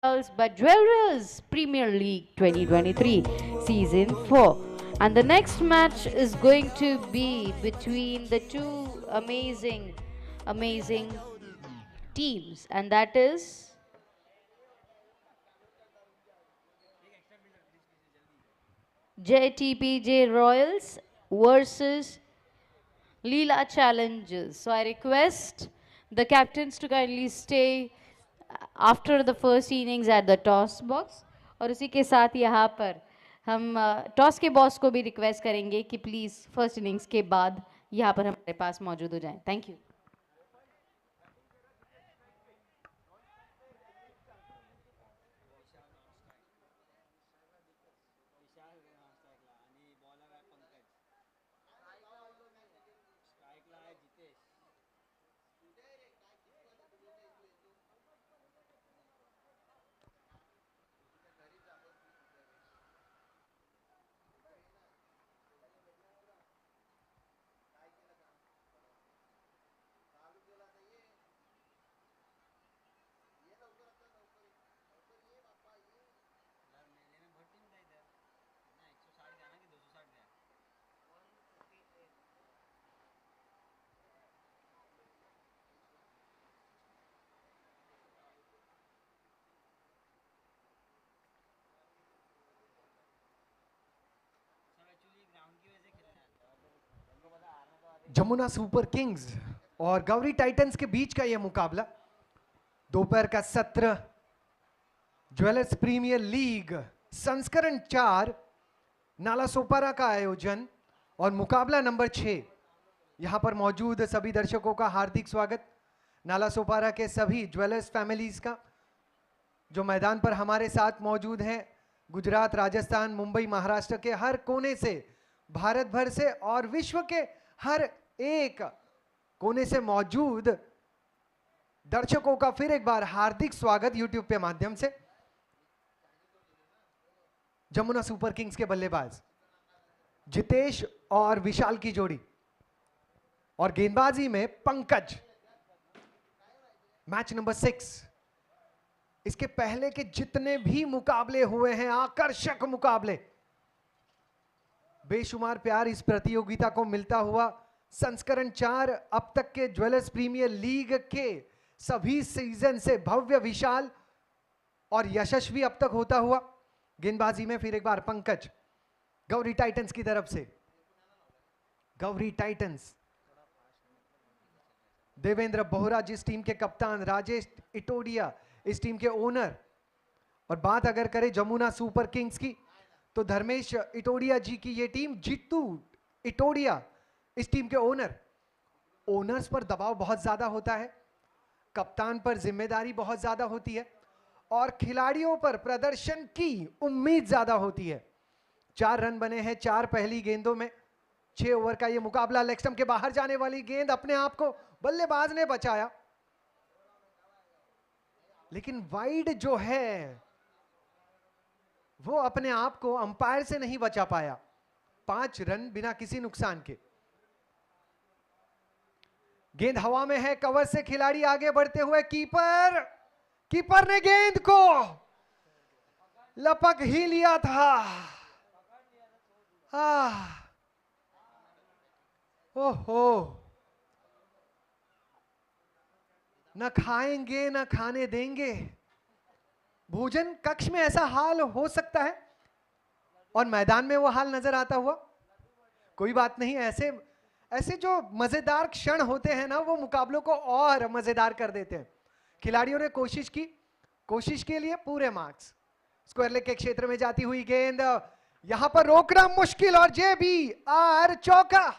but Jewelers Premier League 2023 Season 4. And the next match is going to be between the two amazing teams, and that is JTPJ Royals versus Leela Challengers. So I request the captains to kindly stay after the first innings at the toss box. और उसी के साथ यहाँ पर हम toss के boss को भी रिक्वेस्ट करेंगे कि प्लीज़ फर्स्ट इनिंग्स के बाद यहाँ पर हमारे पास मौजूद हो जाएं. Thank you. Jamuna super Kings और गौरी टाइटंस के बीच का यह मुकाबला दोपहर का सत्र ज्वेलर्स प्रीमियर लीग संस्करण 4 नालासोपारा का आयोजन और मुकाबला नंबर 6. यहां पर मौजूद सभी दर्शकों का हार्दिक स्वागत. नालासोपारा के सभी ज्वेलर्स फैमिलीज का जो मैदान पर हमारे साथ मौजूद हैं, गुजरात, राजस्थान, मुंबई, महाराष्ट्र के हर कोने से, भारत भर से और विश्व के हर एक कोने से मौजूद दर्शकों का फिर एक बार हार्दिक स्वागत यूट्यूब के माध्यम से. जमुना सुपर किंग्स के बल्लेबाज जितेश और विशाल की जोड़ी और गेंदबाजी में पंकज. Match number 6. इसके पहले के जितने भी मुकाबले हुए हैं, आकर्षक मुकाबले, बेशुमार प्यार इस प्रतियोगिता को मिलता हुआ. संस्करण 4 अब तक के ज्वेलर्स प्रीमियर लीग के सभी सीजन से भव्य, विशाल और यशस्वी अब तक होता हुआ. गेंदबाजी में फिर एक बार पंकज गौरी टाइटंस की तरफ से. गौरी टाइटंस, देवेंद्र बोहरा जिस टीम के कप्तान, राजेश इटोडिया इस टीम के ओनर. और बात अगर करें जमुना सुपर किंग्स की तो धर्मेश इटोडिया जी की ये टीम, जीतू इटोडिया इस टीम के ओनर. ओनर्स पर दबाव बहुत ज्यादा होता है, कप्तान पर जिम्मेदारी बहुत ज्यादा होती है और खिलाड़ियों पर प्रदर्शन की उम्मीद ज्यादा होती है. 4 रन बने हैं 4 पहली गेंदों में. 6 ओवर का ये मुकाबला. लेग स्टंप के बाहर जाने वाली गेंद अपने आप को बल्लेबाज ने बचाया, लेकिन वाइड जो है वो अपने आप को अंपायर से नहीं बचा पाया. 5 रन बिना किसी नुकसान के. गेंद हवा में है, कवर से खिलाड़ी आगे बढ़ते हुए. कीपर ने गेंद को लपक ही लिया था. ओहो, न खाएंगे न खाने देंगे. भोजन कक्ष में ऐसा हाल हो सकता है और मैदान में वो हाल नजर आता हुआ. कोई बात नहीं, ऐसे जो मजेदार क्षण होते हैं ना, वो मुकाबलों को और मजेदार कर देते हैं. खिलाड़ियों ने कोशिश के लिए पूरे मार्क्स. स्क्वायर लेग के क्षेत्र में जाती हुई गेंद, यहां पर रोकना मुश्किल और JBR चौका.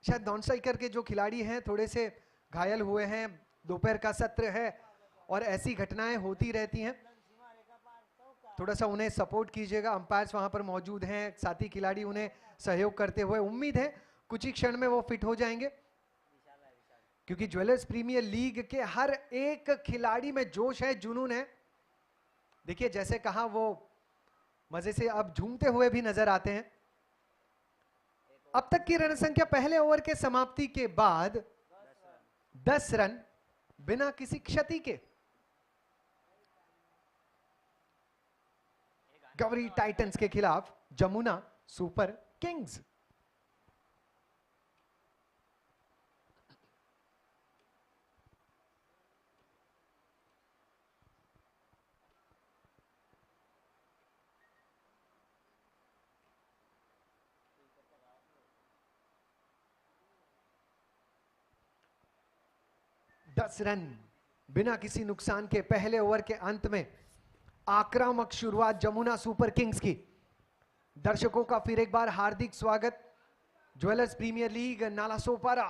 शायद नॉन स्ट्राइकर के जो खिलाड़ी हैं थोड़े से घायल हुए हैं. दोपहर का सत्र है और ऐसी घटनाएं होती रहती हैं. थोड़ा सा उन्हें सपोर्ट कीजिएगा. अंपायर्स वहां पर मौजूद हैं, साथी खिलाड़ी उन्हें सहयोग करते हुए. उम्मीद है कुछ ही क्षण में वो फिट हो जाएंगे, क्योंकि ज्वेलर्स प्रीमियर लीग के हर एक खिलाड़ी में जोश है, जुनून है. देखिए, जैसे कहा, वो मजे से अब झूमते हुए भी नजर आते हैं. अब तक की रन संख्या पहले ओवर के समाप्ति के बाद 10 रन. बिना किसी क्षति के। गौरी टाइटंस के खिलाफ जमुना सुपर किंग्स। दस रन बिना किसी नुकसान के पहले ओवर के अंत में। आक्रामक शुरुआत जमुना सुपर किंग्स की। दर्शकों का फिर एक बार हार्दिक स्वागत ज्वेलर्स प्रीमियर लीग नालासोपारा।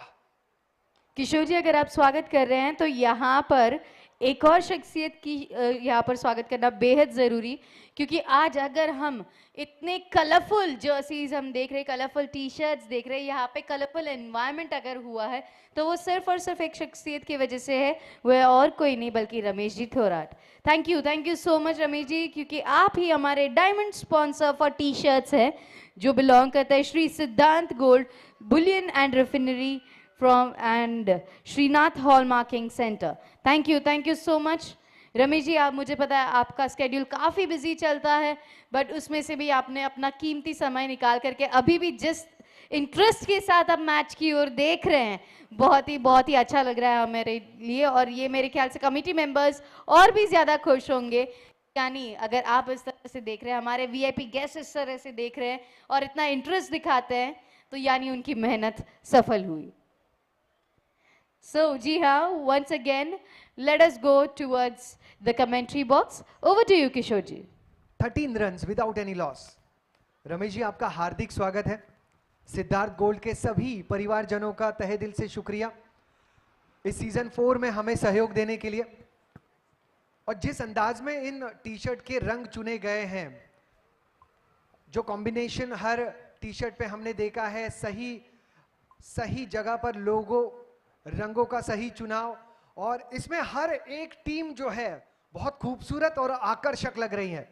किशोर जी, अगर आप स्वागत कर रहे हैं तो यहाँ पर एक और शख्सियत की यहाँ पर स्वागत करना बेहद ज़रूरी, क्योंकि आज अगर हम इतने कलरफुल जर्सीज हम देख रहे हैं, कलरफुल टी शर्ट्स देख रहे हैं, यहाँ पे कलरफुल एनवायरनमेंट अगर हुआ है तो वो सिर्फ और सिर्फ एक शख्सियत की वजह से है, वह और कोई नहीं बल्कि Ramesh ji Thorat. Thank you so much Ramesh ji, क्योंकि आप ही हमारे diamond sponsor for T shirts हैं, जो बिलोंग करता है Shri Siddhant gold bullion and refinery from and Srinath Hallmarking Center. Thank you so much. Ramesh ji, आप, मुझे पता है आपका स्केड्यूल काफ़ी बिजी चलता है, बट उसमें से भी आपने अपना कीमती समय निकाल करके अभी भी जिस इंटरेस्ट के साथ आप मैच की ओर देख रहे हैं, बहुत ही अच्छा लग रहा है मेरे लिए, और ये मेरे ख्याल से कमेटी मेंबर्स और भी ज़्यादा खुश होंगे। यानी अगर आप इस तरह से देख रहे हैं, हमारे वीआईपी गेस्ट इस तरह से देख रहे हैं और इतना इंटरेस्ट दिखाते हैं, तो यानी उनकी मेहनत सफल हुई। So, जी हाँ, once again, let us go towards the commentary box. Over to you, Kishore ji. 13 runs without any loss. Ramesh ji, आपका हार्दिक स्वागत है। सिद्धार्थ गोल्ड के सभी परिवारजनों का तहे दिल से शुक्रिया इस सीजन 4 में हमें सहयोग देने के लिए। और जिस अंदाज में इन टी शर्ट के रंग चुने गए हैं, जो कॉम्बिनेशन हर टी शर्ट पे हमने देखा है, सही जगह पर लोगो, रंगों का सही चुनाव, और इसमें हर एक टीम जो है बहुत खूबसूरत और आकर्षक लग रही है।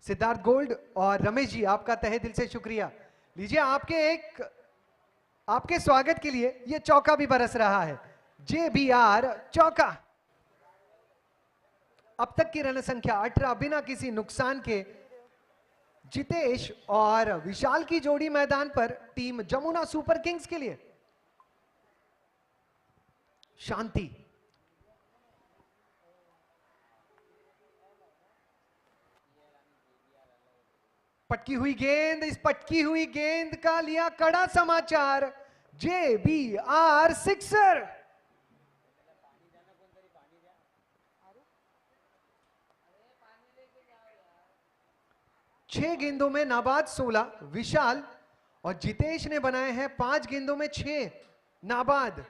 सिद्धार्थ गोल्ड और रमेश जी, आपका तहे दिल से शुक्रिया। लीजिए, आपके स्वागत के लिए ये चौका भी बरस रहा है, JBR चौका। अब तक की रन संख्या 18 बिना किसी नुकसान के। जितेश और विशाल की जोड़ी मैदान पर टीम जमुना सुपर किंग्स के लिए। शांति, पटकी हुई गेंद, इस पटकी हुई गेंद का लिया कड़ा समाचार, JBR सिक्सर। छह गेंदों में नाबाद 16 विशाल, और जितेश ने बनाए हैं 5 गेंदों में 6 नाबाद।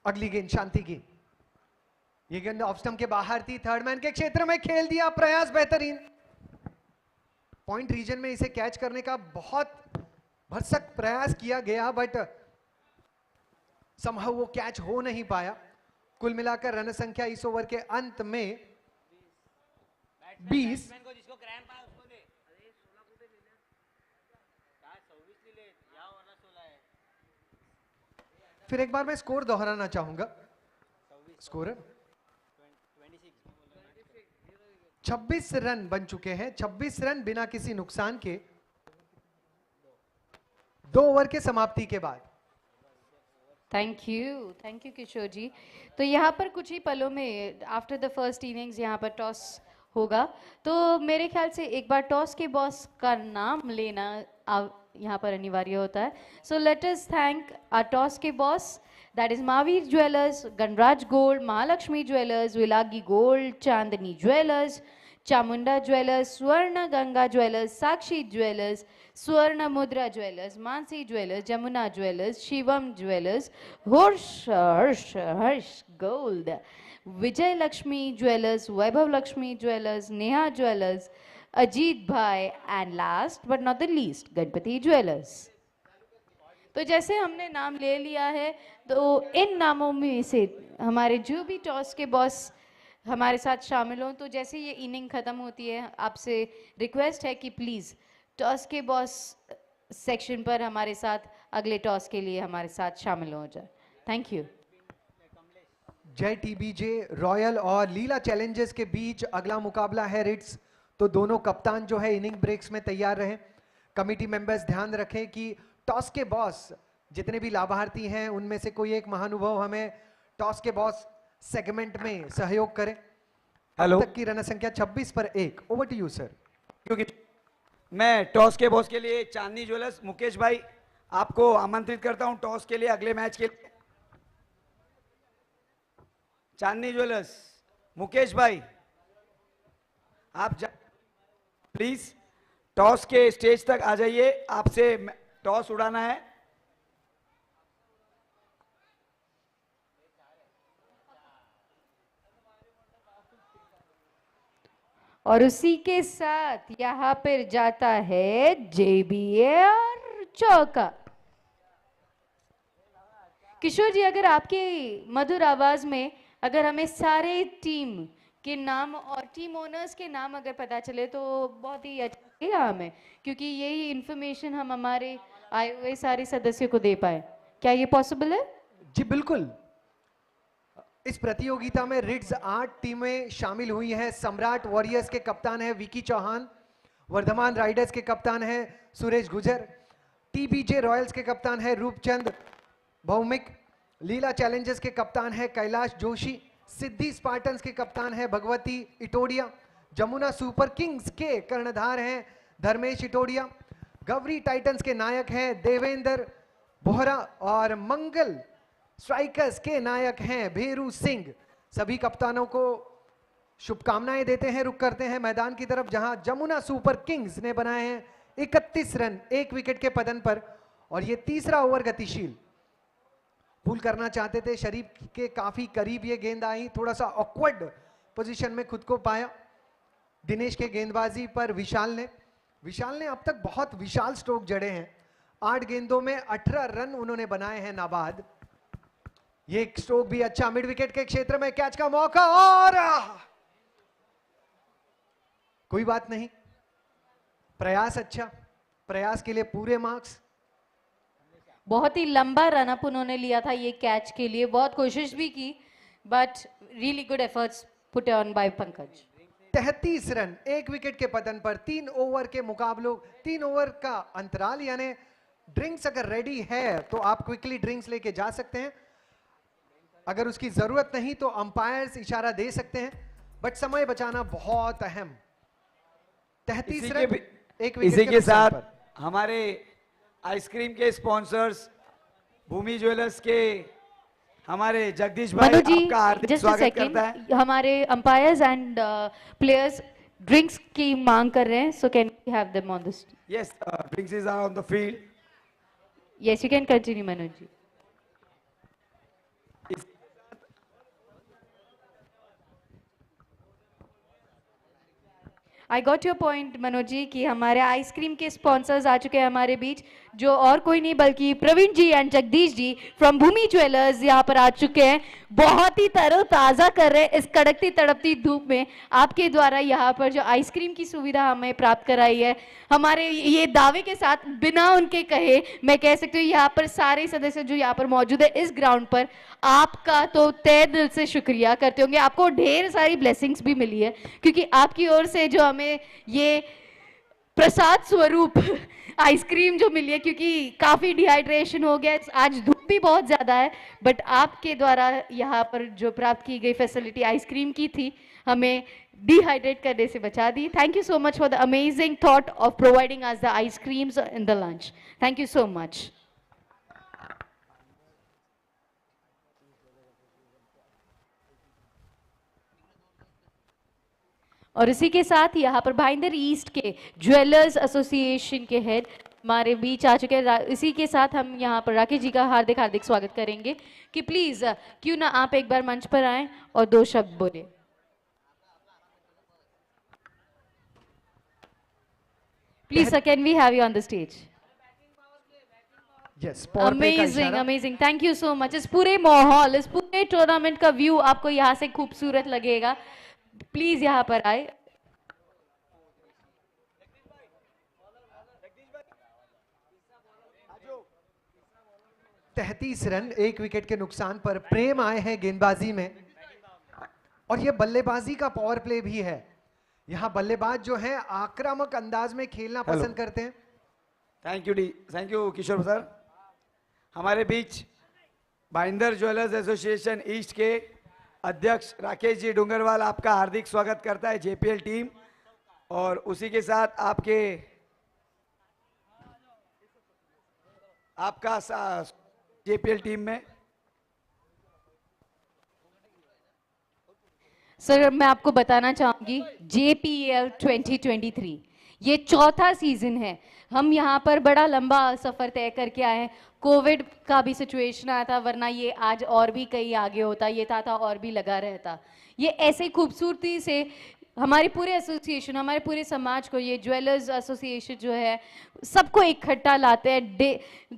अगली गेंद शांति की। ये गेंद ऑफ स्टंप के बाहर थी, थर्ड मैन के क्षेत्र में खेल दिया, प्रयास बेहतरीन। पॉइंट रीजन में इसे कैच करने का बहुत भरसक प्रयास किया गया, बट समहाउ वो कैच हो नहीं पाया। कुल मिलाकर रन संख्या इस ओवर के अंत में 20। फिर एक बार मैं स्कोर दोहराना चाहूंगा। स्कोर 26 रन बन चुके हैं, 26 रन बिना किसी नुकसान के 2 ओवर के समाप्ति के बाद। थैंक यू किशोर जी। तो यहाँ पर कुछ ही पलों में आफ्टर द फर्स्ट इनिंग्स यहाँ पर टॉस होगा, तो मेरे ख्याल से एक बार टॉस के बॉस का नाम लेना यहाँ पर अनिवार्य होता है। So let us thank our toss के boss, that is Mahavir jewellers, Ganraj gold, Mahalaxmi jewellers, Vilagi gold, Chandni jewellers, Chamunda jewellers, Swarna Ganga jewellers, Sakshi jewellers, Swarna Mudra jewellers, Mansi jewellers, Jamuna jewellers, Shivam jewellers, Harsh gold, Vijay Laxmi jewellers, Vaibhav Laxmi jewellers, Neha jewellers, Ajit bhai, and last but not the least Ganpati jewellers. तो जैसे हमने नाम ले लिया है, तो इन नामों में से हमारे जो भी टॉस के बॉस हमारे साथ शामिल हों। तो जैसे ये इनिंग खत्म होती है, आपसे रिक्वेस्ट है कि प्लीज टॉस के बॉस सेक्शन पर हमारे साथ अगले टॉस के लिए हमारे साथ शामिल हो जाए। Thank you. जय टीबीजे रॉयल और लीला चैलेंजर्स के बीच अगला मुकाबला है रिट्स। तो दोनों कप्तान जो है इनिंग ब्रेक्स में तैयार रहें। कमिटी मेंबर्स ध्यान रखें कि टॉस के बॉस जितने भी लाभार्थी हैं उनमें से कोई एक महानुभाव हमें टॉस के बॉस सेगमेंट में सहयोग करें। हेलो। अब तक की रन संख्या 26 पर 1। Over to you sir. क्योंकि मैं टॉस के बॉस के लिए चांदनी ज्वेलर्स मुकेश भाई आपको आमंत्रित करता हूं टॉस के लिए अगले मैच के लिए। चांदनी ज्वेलर्स मुकेश भाई आप प्लीज टॉस के स्टेज तक आ जाइए, आपसे टॉस उड़ाना है। और उसी के साथ यहाँ पर जाता है JBL चौका। किशोर जी, अगर आपकी मधुर आवाज में अगर हमें सारे टीम के नाम और टीम ओनर्स के नाम अगर पता चले तो बहुत ही अच्छा लगेगा हमें, क्योंकि यही इंफॉर्मेशन हम हमारे आए हुए सारे सदस्यों को दे पाए। क्या ये पॉसिबल है? जी बिल्कुल। इस प्रतियोगिता में रिट्स 8 टीमें शामिल हुई हैं। सम्राट वॉरियर्स के कप्तान है विकी चौहान, वर्धमान राइडर्स के कप्तान है सुरेश गुजर, टीबीजे रॉयल्स के कप्तान है रूपचंद भौमिक, लीला चैलेंजर्स के कप्तान है कैलाश जोशी, सिद्धि स्पार्टन्स के कप्तान है भगवती इटोडिया, जमुना सुपर किंग्स के कर्णधार हैं धर्मेश इटोडिया, गवरी टाइटंस के नायक हैं देवेंद्र बोहरा और मंगल स्ट्राइकर्स के नायक हैं भेरू सिंह। सभी कप्तानों को शुभकामनाएं देते हैं। रुक करते हैं मैदान की तरफ जहां जमुना सुपर किंग्स ने बनाए हैं 31 रन 1 विकेट के पतन पर। और ये तीसरा ओवर गतिशील पुल करना चाहते थे, शरीफ के काफी करीब ये गेंद आई, थोड़ा सा ऑकवर्ड पोजीशन में खुद को पाया दिनेश के गेंदबाजी पर। विशाल ने अब तक बहुत विशाल स्ट्रोक जड़े हैं। 8 गेंदों में 18 रन उन्होंने बनाए हैं नाबाद। ये एक स्ट्रोक भी अच्छा, मिड विकेट के क्षेत्र में कैच का मौका और कोई बात नहीं, प्रयास अच्छा, प्रयास के लिए पूरे मार्क्स। बहुत ही लंबा रन अप उन्होंने लिया था ये कैच के लिए, बहुत कोशिश भी की, but really good efforts put on by Pankaj. 33 run 1 wicket के पतन पर। 3 ओवर के मुकाबलों, 3 ओवर का अंतराल, यानी ड्रिंक्स अगर रेडी है तो आप क्विकली ड्रिंक्स लेके जा सकते हैं। अगर उसकी जरूरत नहीं तो अंपायर्स इशारा दे सकते हैं, बट समय बचाना बहुत अहम। 33 रन 1 विकेट इसी के पतन साथ पर। हमारे आइसक्रीम के स्पॉन्सर्स भूमि ज्वेलर्स के हमारे जगदीश भाई मनु जी, आपका हार्दिक जस्ट अ स्वागत सेकंड, करता है। हमारे अंपायर्स एंड प्लेयर्स ड्रिंक्स की मांग कर रहे हैं, so can we have them on this? Yes, drinks is on the field. Yes, you can continue Manu ji. I got your point Manoj ji कि हमारे आइसक्रीम के स्पॉन्सर्स आ चुके हैं हमारे बीच, जो और कोई नहीं बल्कि Praveen ji and Jagdish ji from Bhoomi jewellers यहाँ पर आ चुके हैं। बहुत ही तरोताज़ा कर रहे हैं इस कड़कती तड़पती धूप में। आपके द्वारा यहाँ पर जो आइसक्रीम की सुविधा हमें प्राप्त कराई है, हमारे ये दावे के साथ बिना उनके कहे मैं कह सकती हूँ यहाँ पर सारे सदस्य जो यहाँ पर मौजूद है इस ग्राउंड पर, आपका तो तहे दिल से शुक्रिया करते होंगे। आपको ढेर सारी ब्लेसिंग्स भी मिली है, क्योंकि आपकी ओर से जो हमें ये प्रसाद स्वरूप आइसक्रीम जो मिली है, क्योंकि काफ़ी डिहाइड्रेशन हो गया, आज धूप भी बहुत ज़्यादा है, बट आपके द्वारा यहाँ पर जो प्राप्त की गई फैसिलिटी आइसक्रीम की थी, हमें डिहाइड्रेट करने से बचा दी। Thank you so much for the amazing thought of providing us the ice creams in the lunch. Thank you so much. और इसी के साथ यहाँ पर भाईंदर ईस्ट के ज्वेलर्स एसोसिएशन के हेड हमारे बीच आ चुके हैं। इसी के साथ हम यहाँ पर राकेश जी का हार्दिक हार्दिक स्वागत करेंगे कि प्लीज क्यों ना आप एक बार मंच पर आएं और 2 शब्द बोले। Please sir, can we have you on the stage? Yes, power play का अमेजिंग इशारा। Amazing, thank you so much. इस पूरे माहौल, इस पूरे टूर्नामेंट का व्यू आपको यहाँ से खूबसूरत लगेगा। प्लीज यहाँ पर आए। 33 रन, 1 विकेट के नुकसान पर प्रेम आए हैं गेंदबाजी में, और ये बल्लेबाजी का पावर प्ले भी है। यहाँ बल्लेबाज जो हैं आक्रामक अंदाज में खेलना हेलो। पसंद करते हैं। Thank you Kishore sir. हमारे बीच भाईंदर ज्वेलर्स एसोसिएशन ईस्ट के अध्यक्ष राकेश जी डूंगरवाल आपका हार्दिक स्वागत करता है, जेपीएल टीम, और उसी के साथ आपका जेपीएल टीम में। सर मैं आपको बताना चाहूंगी, JPL 2023 ये चौथा सीजन है। हम यहाँ पर बड़ा लंबा सफर तय करके आए हैं। कोविड का भी सिचुएशन आया था, वरना ये आज और भी कहीं आगे होता, ये था और भी लगा रहता। ये ऐसे खूबसूरती से हमारे पूरे एसोसिएशन, हमारे पूरे समाज को, ये ज्वेलर्स एसोसिएशन जो है सबको इकट्ठा लाते हैं।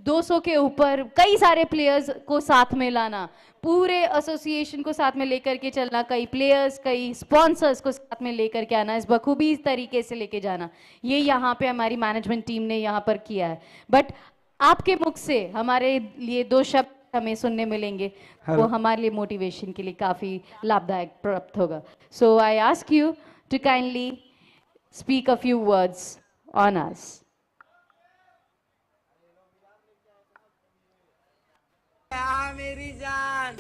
200 के ऊपर कई सारे प्लेयर्स को साथ में लाना, पूरे एसोसिएशन को साथ में लेकर के चलना, कई प्लेयर्स कई स्पॉन्सर्स को साथ में लेकर के आना, इस बखूबी इस तरीके से लेके जाना, ये यहाँ पे हमारी मैनेजमेंट टीम ने यहाँ पर किया है। बट आपके मुख से हमारे लिए 2 शब्द हमें सुनने मिलेंगे, वो हमारे लिए मोटिवेशन के लिए काफ़ी लाभदायक प्राप्त होगा। So I ask you to kindly speak a few words on us. मेरी जान।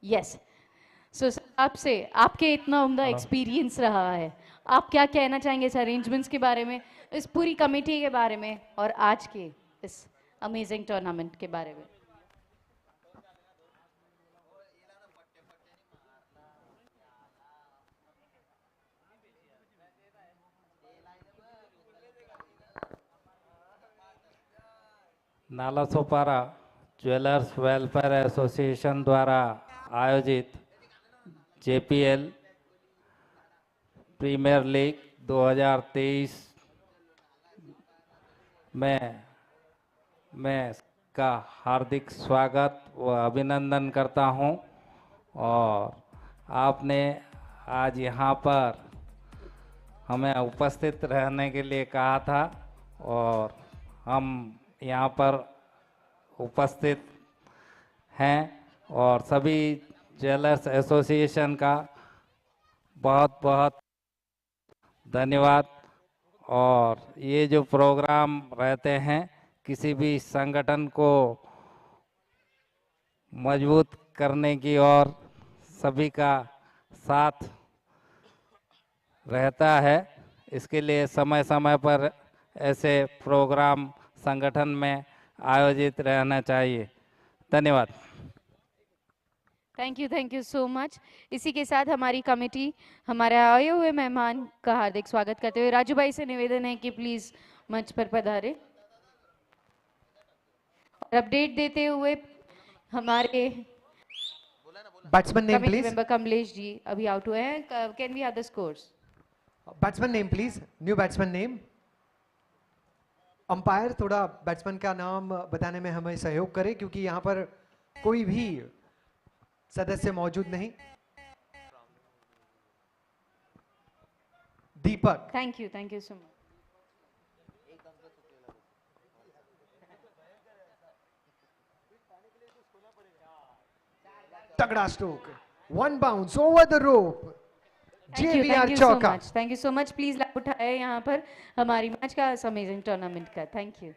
यस, सो आपसे, आपके इतना उम्दा एक्सपीरियंस रहा है, आप क्या कहना चाहेंगे इस अरेंजमेंट्स के बारे में, इस पूरी कमेटी के बारे में, और आज के इस अमेजिंग टूर्नामेंट के बारे में? नालासोपारा ज्वेलर्स वेलफेयर एसोसिएशन द्वारा आयोजित JPL प्रीमियर लीग 2023 में मैं का हार्दिक स्वागत व अभिनंदन करता हूं। और आपने आज यहाँ पर हमें उपस्थित रहने के लिए कहा था, और हम यहाँ पर उपस्थित हैं, और सभी ज्वेलर्स एसोसिएशन का बहुत बहुत धन्यवाद। और ये जो प्रोग्राम रहते हैं, किसी भी संगठन को मजबूत करने की और सभी का साथ रहता है, इसके लिए समय समय पर ऐसे प्रोग्राम संगठन में आयोजित रहना चाहिए। धन्यवाद। Thank you so much. इसी के साथ हमारी कमेटी हमारे आए हुए मेहमान का हार्दिक स्वागत करते हुए राजू भाई से निवेदन है कि प्लीज मंच पर पधारे। और अपडेट देते हुए हमारे batsman name committee please. Member Kamlesh ji अभी आउट हुए हैं। Can we have the scores? Batsman name please, new batsman name. Umpire थोड़ा बैट्समैन का नाम बताने में हमें सहयोग करे, क्योंकि यहाँ पर कोई भी सदस्य मौजूद नहीं। Deepak. Thank you so much. तगड़ा stroke, 1 bounce over the rope, JBR thank चौका। You so much. प्लीज लाभ उठाए यहाँ पर हमारी मैच का, अमेजिंग टूर्नामेंट का। Thank you.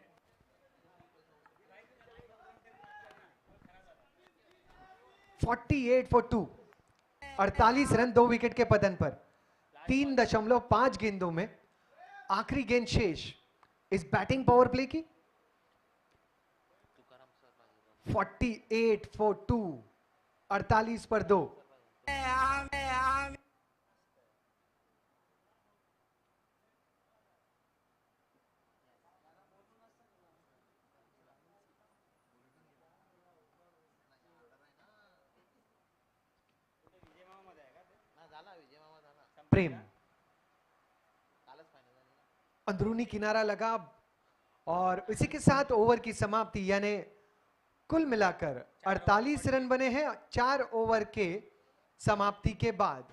48 for 2, 48 run 2 wicket के पतन पर 3.5 गेंदों में आखिरी गेंद शेष इस बैटिंग पावर प्ले की। 48 फॉर 2, 48 पर 2। प्रेम अंदरूनी किनारा लगा और इसी के साथ ओवर की समाप्ति, यानी कुल मिलाकर 48 रन बने हैं 4 ओवर के समाप्ति के बाद।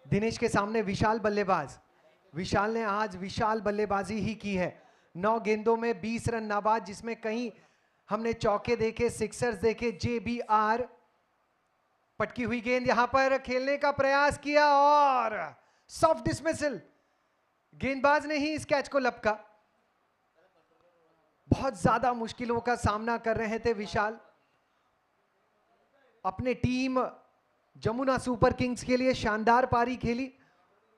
दिनेश के सामने विशाल बल्लेबाज। विशाल ने आज विशाल बल्लेबाजी ही की है। 9 गेंदों में 20 रन नाबाद, जिसमें कहीं हमने चौके देखे, सिक्सर्स देखे। JBR पटकी हुई गेंद यहां पर खेलने का प्रयास किया और सॉफ्ट डिसमिसल। गेंदबाज ने ही इस कैच को लपका। बहुत ज्यादा मुश्किलों का सामना कर रहे थे विशाल। अपने टीम जमुना सुपर किंग्स के लिए शानदार पारी खेली।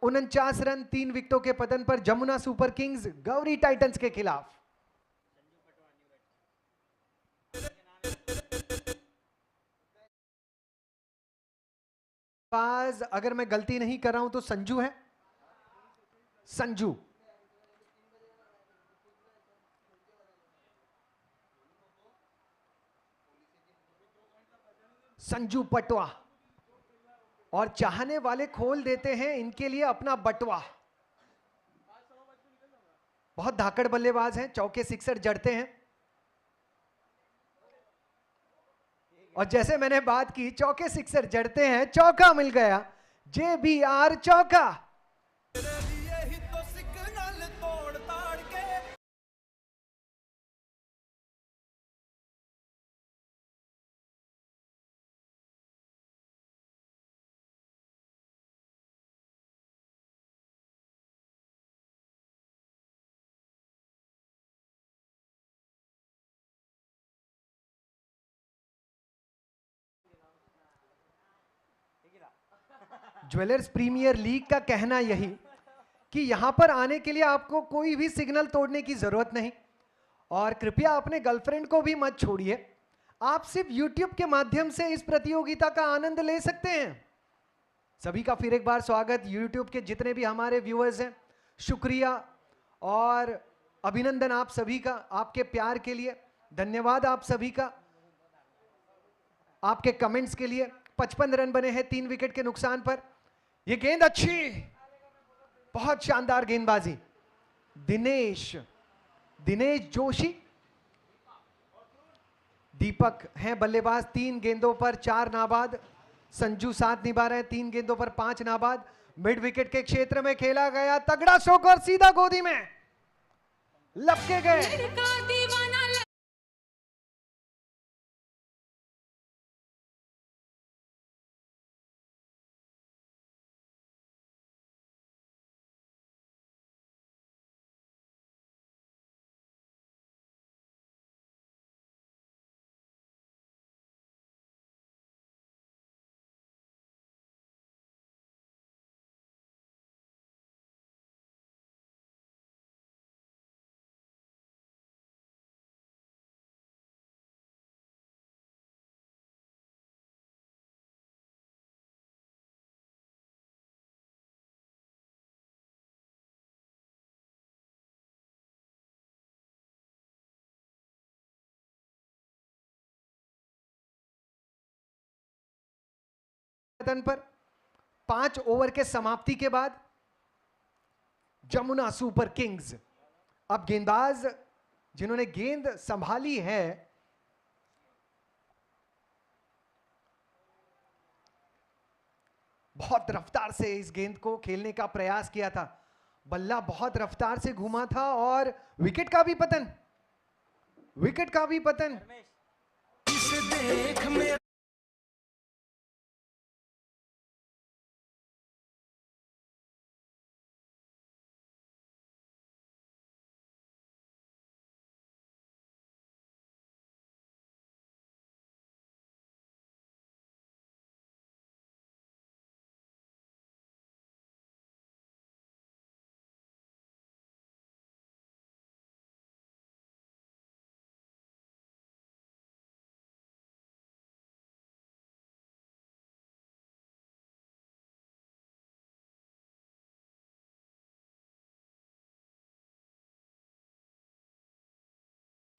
49 रन 3 विकेटों के पतन पर Jamuna super Kings Gauri Titans के खिलाफ। पास अगर मैं गलती नहीं कर रहा हूं तो संजू है। संजू पटवा, और चाहने वाले खोल देते हैं इनके लिए अपना बटवा। बहुत धाकड़ बल्लेबाज हैं, चौके सिक्सर जड़ते हैं। और जैसे मैंने बात की, चौके सिक्सर जड़ते हैं, चौका मिल गया। JBR चौका। ज्वेलर्स प्रीमियर लीग का कहना यही कि यहां पर आने के लिए आपको कोई भी सिग्नल तोड़ने की जरूरत नहीं, और कृपया अपने गर्लफ्रेंड को भी मत छोड़िए। आप सिर्फ YouTube के माध्यम से इस प्रतियोगिता का आनंद ले सकते हैं। सभी का फिर एक बार स्वागत। YouTube के जितने भी हमारे व्यूअर्स हैं, शुक्रिया और अभिनंदन आप सभी का, आपके प्यार के लिए धन्यवाद आप सभी का, आपके कमेंट्स के लिए। 55 रन बने हैं 3 विकेट के नुकसान पर। ये गेंद अच्छी, बहुत शानदार गेंदबाजी। दिनेश जोशी, दीपक हैं बल्लेबाज। 3 गेंदों पर 4 नाबाद। संजू 7 निभा रहे हैं, 3 गेंदों पर 5 नाबाद। मिड विकेट के क्षेत्र में खेला गया तगड़ा शॉट और सीधा गोदी में लपके गए। पर 5 ओवर के समाप्ति के बाद जमुना सुपर किंग्स, अब गेंदबाज जिन्होंने गेंद संभाली है, बहुत रफ्तार से इस गेंद को खेलने का प्रयास किया था। बल्ला बहुत रफ्तार से घूमा था और विकेट का भी पतन।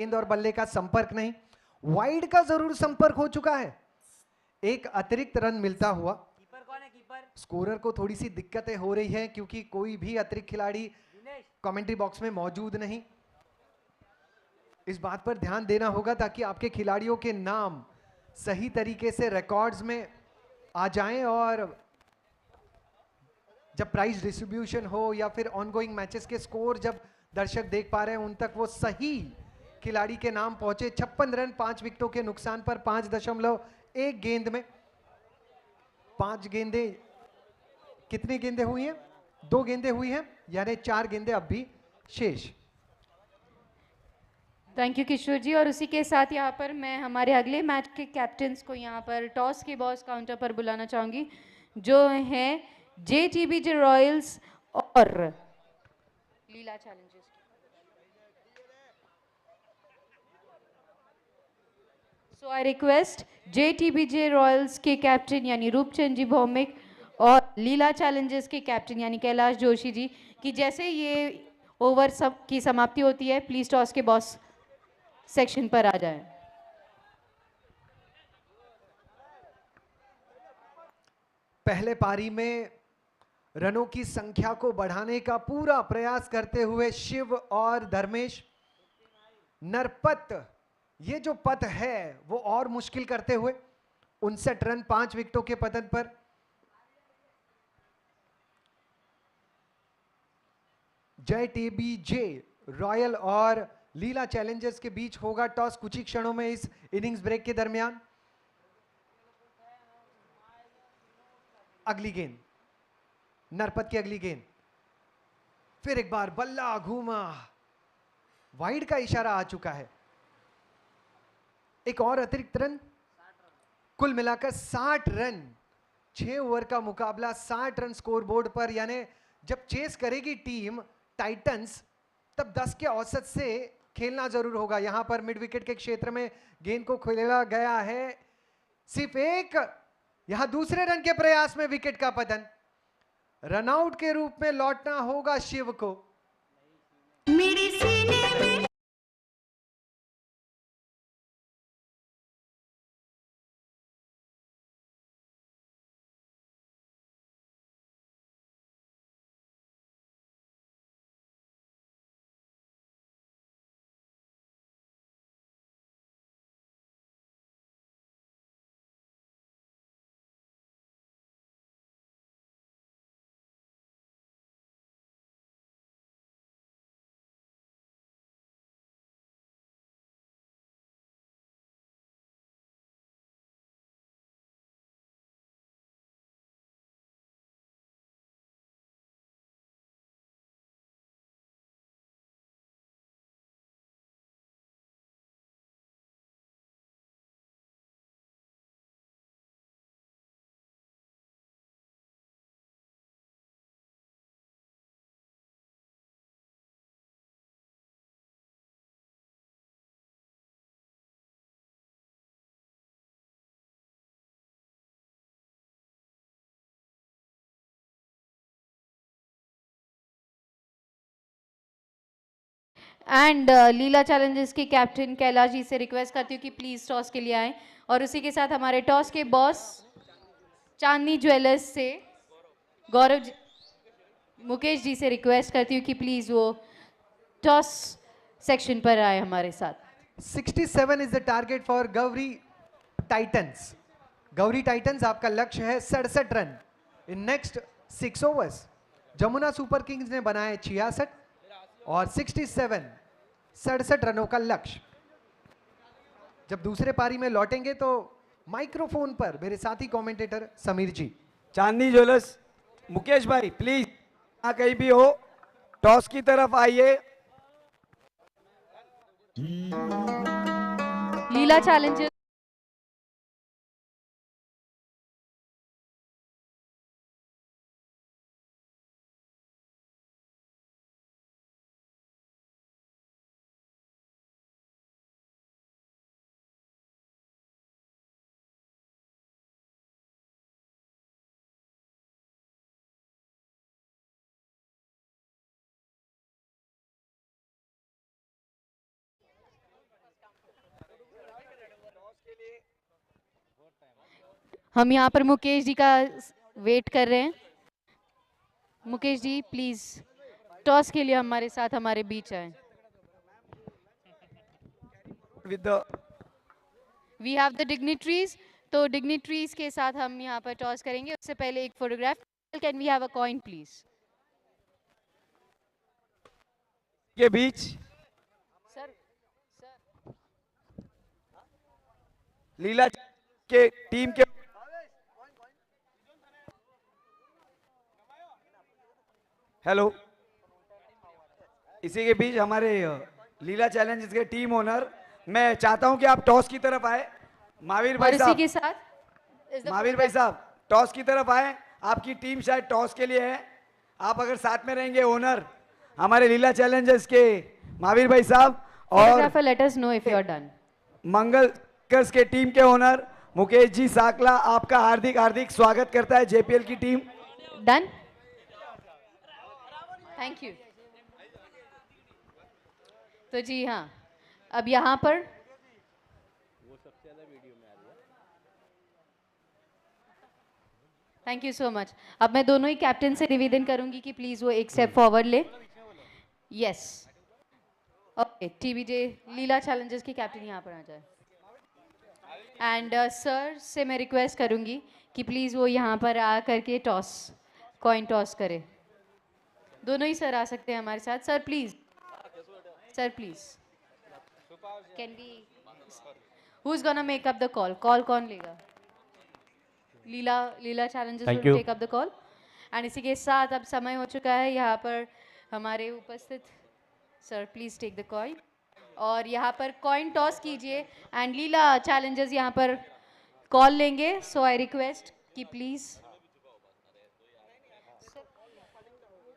गेंद और बल्ले का संपर्क नहीं, वाइड का जरूर संपर्क हो चुका है। एक अतिरिक्त रन मिलता हुआ। कीपर कौन है कीपर? स्कोरर को थोड़ी सी दिक्कतें हो रही है क्योंकि कोई भी अतिरिक्त खिलाड़ी कमेंट्री बॉक्स में मौजूद नहीं। इस बात पर ध्यान देना होगा ताकि आपके खिलाड़ियों के नाम सही तरीके से रिकॉर्ड्स में आ जाएं और जब प्राइज डिस्ट्रीब्यूशन हो या फिर ऑनगोइंग मैचेस के स्कोर जब दर्शक देख पा रहे हैं उन तक वो सही खिलाड़ी के नाम पहुंचे। 56 रन 5 विकेटों के नुकसान पर 5.1 गेंद में 5 गेंदे, कितनी गेंदें हुई हैं? 2 गेंदें हुई हैं, यानी 4 गेंदें अब भी शेष। थैंक यू किशोर जी। और उसी के साथ यहाँ पर मैं हमारे अगले मैच के कैप्टन्स को यहाँ पर टॉस के बॉस काउंटर पर बुलाना चाहूँगी, जो हैं JTBJ रॉयल्स और Leela challengers. So I request JTBJ royals के कैप्टन यानी रूपचंद जी भौमिक और लीला चैलेंजर्स के कैप्टन यानी कैलाश जोशी जी कि जैसे ये ओवर सब की समाप्ति होती है प्लीज टॉस के बॉस सेक्शन पर आ जाएं। पहले पारी में रनों की संख्या को बढ़ाने का पूरा प्रयास करते हुए शिव और धर्मेश नरपत ये जो पथ है वो और मुश्किल करते हुए 59 रन 5 विकेटों के पतन पर JTBJ रॉयल और लीला चैलेंजर्स के बीच होगा टॉस कुछ ही क्षणों में इस इनिंग्स ब्रेक के दरमियान। अगली गेंद नरपत की अगली गेंद, फिर एक बार बल्ला घूमा, वाइड का इशारा आ चुका है। एक और अतिरिक्त रन, कुल मिलाकर 60 रन, 6 ओवर का मुकाबला 60 रन स्कोर बोर्ड पर, यानी जब चेस करेगी टीम टाइटंस तब 10 के औसत से खेलना जरूर होगा। यहां पर मिड विकेट के क्षेत्र में गेंद को खेला गया है, सिर्फ एक, यहां दूसरे रन के प्रयास में विकेट का पतन, रनआउट के रूप में लौटना होगा शिव को। मेरे सीने में एंड लीला चैलेंजर्स के कैप्टन कैलाश जी से रिक्वेस्ट करती हूँ कि प्लीज टॉस के लिए आएं। और उसी के साथ हमारे टॉस के बॉस चांदनी ज्वेलर्स से मुकेश जी से रिक्वेस्ट करती हूँ कि प्लीज वो टॉस सेक्शन पर आए हमारे साथ। 67 is the target for Gauri Titans. Gauri Titans आपका लक्ष्य है 67 run in next 6 overs. Jamuna super Kings ने बनाए 66 और 67 रनों का लक्ष्य। जब दूसरे पारी में लौटेंगे तो माइक्रोफोन पर मेरे साथी कमेंटेटर समीर जी। चांदनी ज्वेलर्स, मुकेश भाई प्लीज यहाँ कहीं भी हो, टॉस की तरफ आइए। लीला चैलेंजर्स हम यहाँ पर मुकेश जी का वेट कर रहे हैं। मुकेश जी प्लीज टॉस के लिए हमारे साथ हमारे बीच आए। with the we have the dignitaries, तो डिग्निटरीज के साथ हम यहाँ पर टॉस करेंगे। उससे पहले एक photograph. Can we have a coin please? के बीच सर लीला के टीम के हेलो, इसी के बीच हमारे लीला चैलेंजेस के टीम ओनर, मैं चाहता हूं कि आप टॉस की तरफ आए। महावीर और भाई इसी साहब, के साथ is the महावीर भाई साहब टॉस की तरफ आए। आपकी टीम शायद टॉस के लिए है, आप अगर साथ में रहेंगे ओनर हमारे लीला चैलेंजर्स के महावीर भाई साहब, और photographer, let us know if you are done. मंगल कर्स के टीम के ओनर मुकेश जी साकला, आपका हार्दिक हार्दिक स्वागत करता है जेपीएल की टीम। Done? Thank you. तो जी हाँ, अब यहाँ पर थैंक यू सो मच। अब मैं दोनों ही कैप्टन से निवेदन करूंगी कि प्लीज वो एक स्टेप फॉरवर्ड ले। यस, ओके, टीबीजे लीला चैलेंजर्स की कैप्टन यहाँ पर आ जाए। एंड सर से मैं रिक्वेस्ट करूंगी कि प्लीज वो यहाँ पर आ करके टॉस, कॉइन टॉस करे। दोनों ही सर आ सकते हैं हमारे साथ। Sir please, sir please, can be, who is gonna make up the call? Call कौन लेगा? Leela challengers Thank will you. Take up the call. And इसी के साथ अब समय हो चुका है यहाँ पर हमारे उपस्थित sir, please take the coin और यहाँ पर कॉइन टॉस कीजिए एंड लीला चैलेंजर्स यहाँ पर कॉल लेंगे। सो आई रिक्वेस्ट कि प्लीज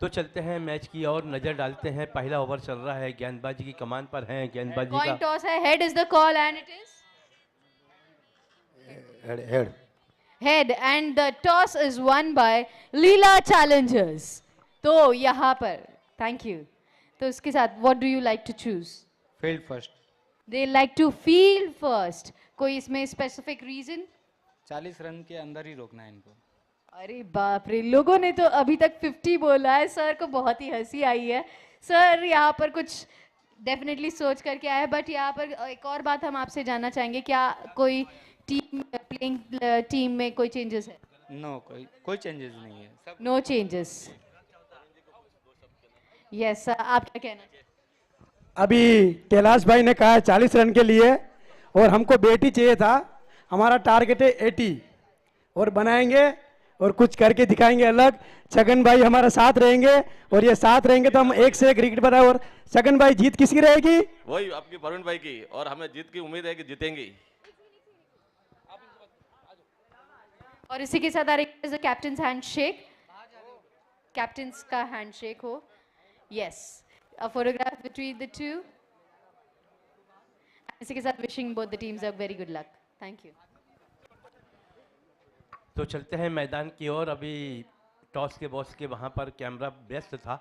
तो चलते हैं मैच की और नजर डालते हैं। पहला ओवर चल रहा है, गेंदबाजी की कमान पर है गेंदबाजी कॉइन का टॉस है। Head is the call and it is head and the toss is won by Leela challengers. तो यहाँ पर थैंक यू। तो उसके साथ what do you like to choose? Field first. They like to field first. कोई इसमें specific reason? 40 run के अंदर ही रोकना है इनको। अरे बाप रे, लोगों ने तो अभी तक 50 बोला है। सर को बहुत ही हंसी आई है। सर यहाँ पर कुछ डेफिनेटली सोच करके आए, बट यहाँ पर एक और बात हम आपसे जानना चाहेंगे, क्या कोई टीम प्लेइंग टीम में कोई चेंजेस है? नो, कोई चेंजेस नहीं है, सब नो चेंजेस। यस सर, आप क्या कहना चाहते हैं? अभी कैलाश भाई ने कहा 40 रन के लिए और हमको बेटी चाहिए था। हमारा टारगेट है 80 और बनाएंगे और कुछ करके दिखाएंगे अलग। छगन भाई हमारा साथ रहेंगे और ये साथ रहेंगे तो हम एक से एक क्रिकेट बनाए। और छगन भाई जीत किसकी रहेगी? वही आपकी वरुण भाई की, और हमें जीत की उम्मीद है कि जीतेंगी। और इसी के साथ कैप्टन्स हैंडशेक, कैप्टन्स का हैंडशेक हो। Yes, a photograph between the two. इसी के साथ wishing both the teams a very good luck. Thank you. तो चलते हैं मैदान की ओर। अभी टॉस के बॉस के वहाँ पर कैमरा व्यस्त था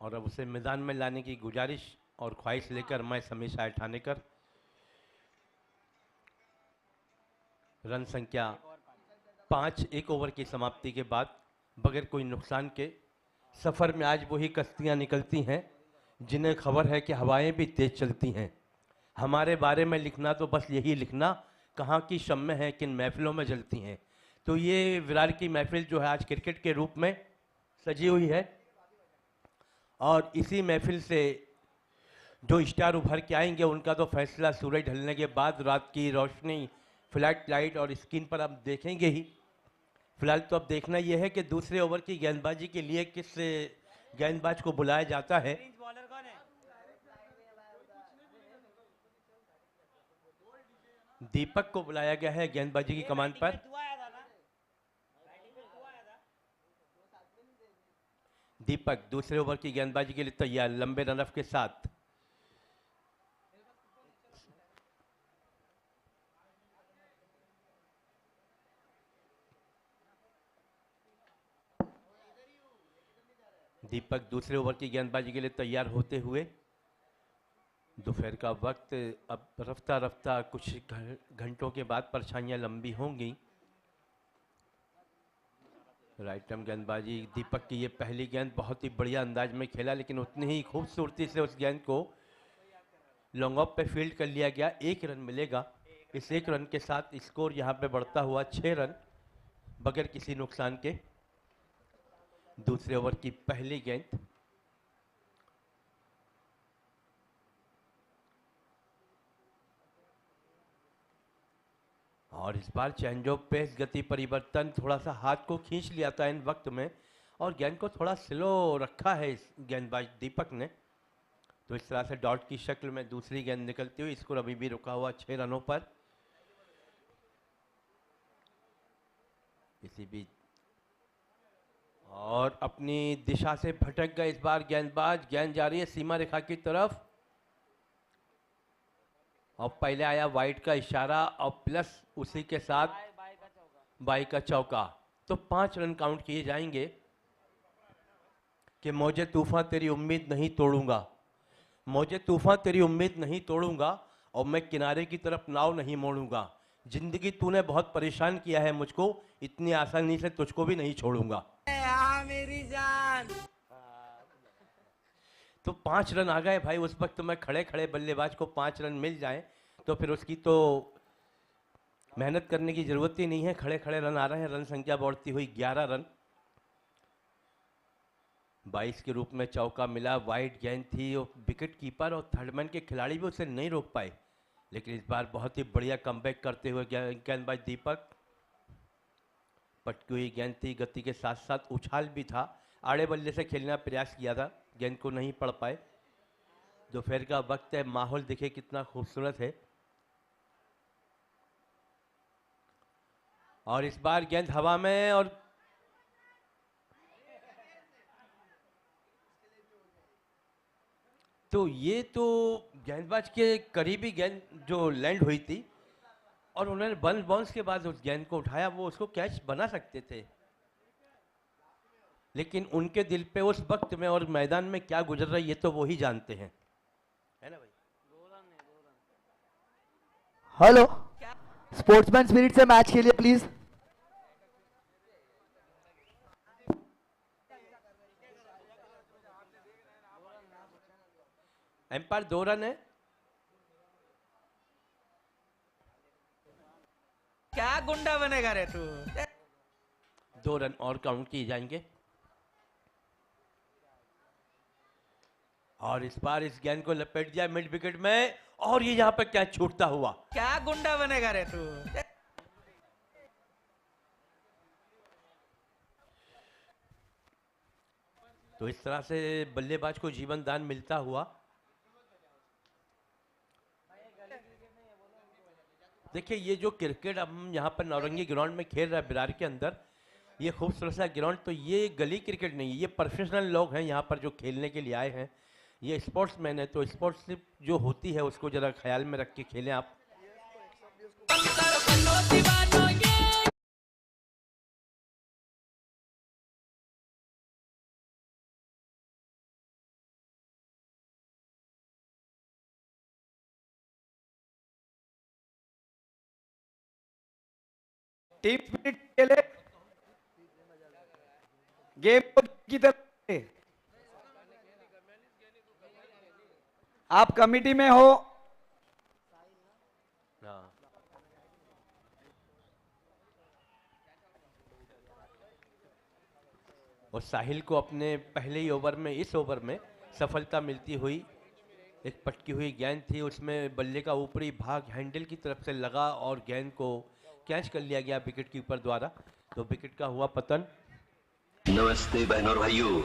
और अब उसे मैदान में लाने की गुजारिश और ख्वाहिश लेकर मैं हमेशा ठानेकर। रन संख्या 5 एक ओवर की समाप्ति के बाद बगैर कोई नुकसान के सफ़र में आज वही कश्तियाँ निकलती हैं जिन्हें खबर है कि हवाएं भी तेज़ चलती हैं। हमारे बारे में लिखना तो बस यही लिखना, कहाँ की शम्में हैं किन महफिलों में जलती हैं। तो ये विरार की महफिल जो है आज क्रिकेट के रूप में सजी हुई है और इसी महफिल से जो स्टार उभर के आएंगे उनका तो फैसला सूरज ढलने के बाद रात की रोशनी, फ्लैट लाइट और स्क्रीन पर आप देखेंगे ही। फिलहाल तो अब देखना यह है कि दूसरे ओवर की गेंदबाजी के लिए किस गेंदबाज को बुलाया जाता है। दीपक को बुलाया गया है गेंदबाजी की कमान पर। दीपक दूसरे ओवर की गेंदबाजी के लिए तैयार लंबे रनअप के साथ। दीपक दूसरे ओवर की गेंदबाजी के लिए तैयार होते हुए। दोपहर का वक्त, अब रफ्ता रफ्ता कुछ घंटों के बाद परछाइयाँ लंबी होंगी राइट आर्म गेंदबाजी दीपक की ये पहली गेंद बहुत ही बढ़िया अंदाज में खेला, लेकिन उतनी ही खूबसूरती से उस गेंद को लॉन्ग ऑफ पे फील्ड कर लिया गया। 1 रन मिलेगा। इस 1 रन के साथ स्कोर यहाँ पे बढ़ता हुआ 6 रन बगैर किसी नुकसान के। दूसरे ओवर की पहली गेंद। और इस बार चेंज ऑफ पेस, गति परिवर्तन, थोड़ा सा हाथ को खींच लिया था इन वक्त में और गेंद को थोड़ा स्लो रखा है इस गेंदबाज दीपक ने। तो इस तरह से डॉट की शक्ल में दूसरी गेंद निकलती हुई, स्कोर अभी भी रुका हुआ 6 रनों पर। इसी बीच और अपनी दिशा से भटक गए इस बार गेंदबाज। गेंद जा रही है सीमा रेखा की तरफ और पहले आया वाइड का इशारा और प्लस उसी के साथ बाई का चौका। तो 5 रन काउंट किए जाएंगे कि मौजे तूफान तेरी उम्मीद नहीं तोड़ूंगा, मौजे तूफान तेरी उम्मीद नहीं तोड़ूंगा और मैं किनारे की तरफ नाव नहीं मोड़ूंगा। जिंदगी तूने बहुत परेशान किया है मुझको, इतनी आसानी से तुझको भी नहीं छोड़ूंगा। मेरी जान। तो 5 रन आ गए भाई। उस वक्त में खड़े खड़े बल्लेबाज को 5 रन मिल जाए तो फिर उसकी तो मेहनत करने की जरूरत ही नहीं है। खड़े खड़े रन आ रहे हैं। रन संख्या बढ़ती हुई 11 रन। 22 के रूप में चौका मिला। वाइड गेंद थी और विकेट कीपर और थर्डमैन के खिलाड़ी भी उसे नहीं रोक पाए, लेकिन इस बार बहुत ही बढ़िया कमबैक करते हुए गेंदबाज दीपक। पटकी हुई गेंद थी, गति के साथ साथ उछाल भी था। आड़े बल्ले से खेलने का प्रयास किया था, गेंद को नहीं पड़ पाए। दोपहर का वक्त है, माहौल देखिए कितना खूबसूरत है। और इस बार गेंद हवा में और तो ये तो गेंदबाज के करीबी गेंद जो लैंड हुई थी और उन्होंने बाउंस के बाद उस गेंद को उठाया, वो उसको कैच बना सकते थे, लेकिन उनके दिल पे उस वक्त में और मैदान में क्या गुजर रहा है ये तो वो ही जानते हैं, है ना भाई। हेलो, स्पोर्ट्समैन स्पिरिट से मैच खेलिए प्लीज। एम्पायर 2 रन है। क्या गुंडा बनेगा रे तू। 2 रन और काउंट किए जाएंगे। और इस बार इस गेंद को लपेट दिया मिड विकेट में और ये यहां पर कैच छूटता हुआ। क्या गुंडा बनेगा रे तू। तो इस तरह से बल्लेबाज को जीवन दान मिलता हुआ। देखिए ये जो क्रिकेट हम यहाँ पर नौरंगी ग्राउंड में खेल रहे हैं बिरार के अंदर, ये खूबसूरत सा ग्राउंड, तो ये गली क्रिकेट नहीं है, ये प्रोफेशनल लोग हैं यहाँ पर जो खेलने के लिए आए हैं। ये स्पोर्ट्समैन है, तो स्पोर्ट्सशिप जो होती है उसको जरा ख्याल में रख के खेलें आप। टीम स्पिरिट के लिए गेम की तरफ आप कमिटी में हो। और साहिल को अपने पहले ही ओवर में, इस ओवर में सफलता मिलती हुई। एक पटकी हुई गेंद थी, उसमें बल्ले का ऊपरी भाग हैंडल की तरफ से लगा और गेंद को कैच कर लिया गया विकेट कीपर द्वारा, तो विकेट का हुआ पतन। नमस्ते बहनों और भाइयों।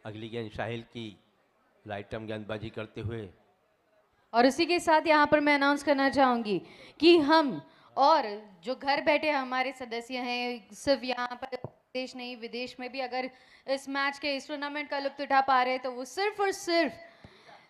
अगली गेंद साहिल की राइट आर्म गेंदबाजी करते हुए। और इसी के साथ यहाँ पर मैं अनाउंस करना चाहूँगी कि हम और जो घर बैठे हमारे सदस्य हैं, सिर्फ यहाँ पर देश नहीं विदेश में भी अगर इस मैच के, इस टूर्नामेंट का लुत्फ उठा पा रहे हैं तो वो सिर्फ और सिर्फ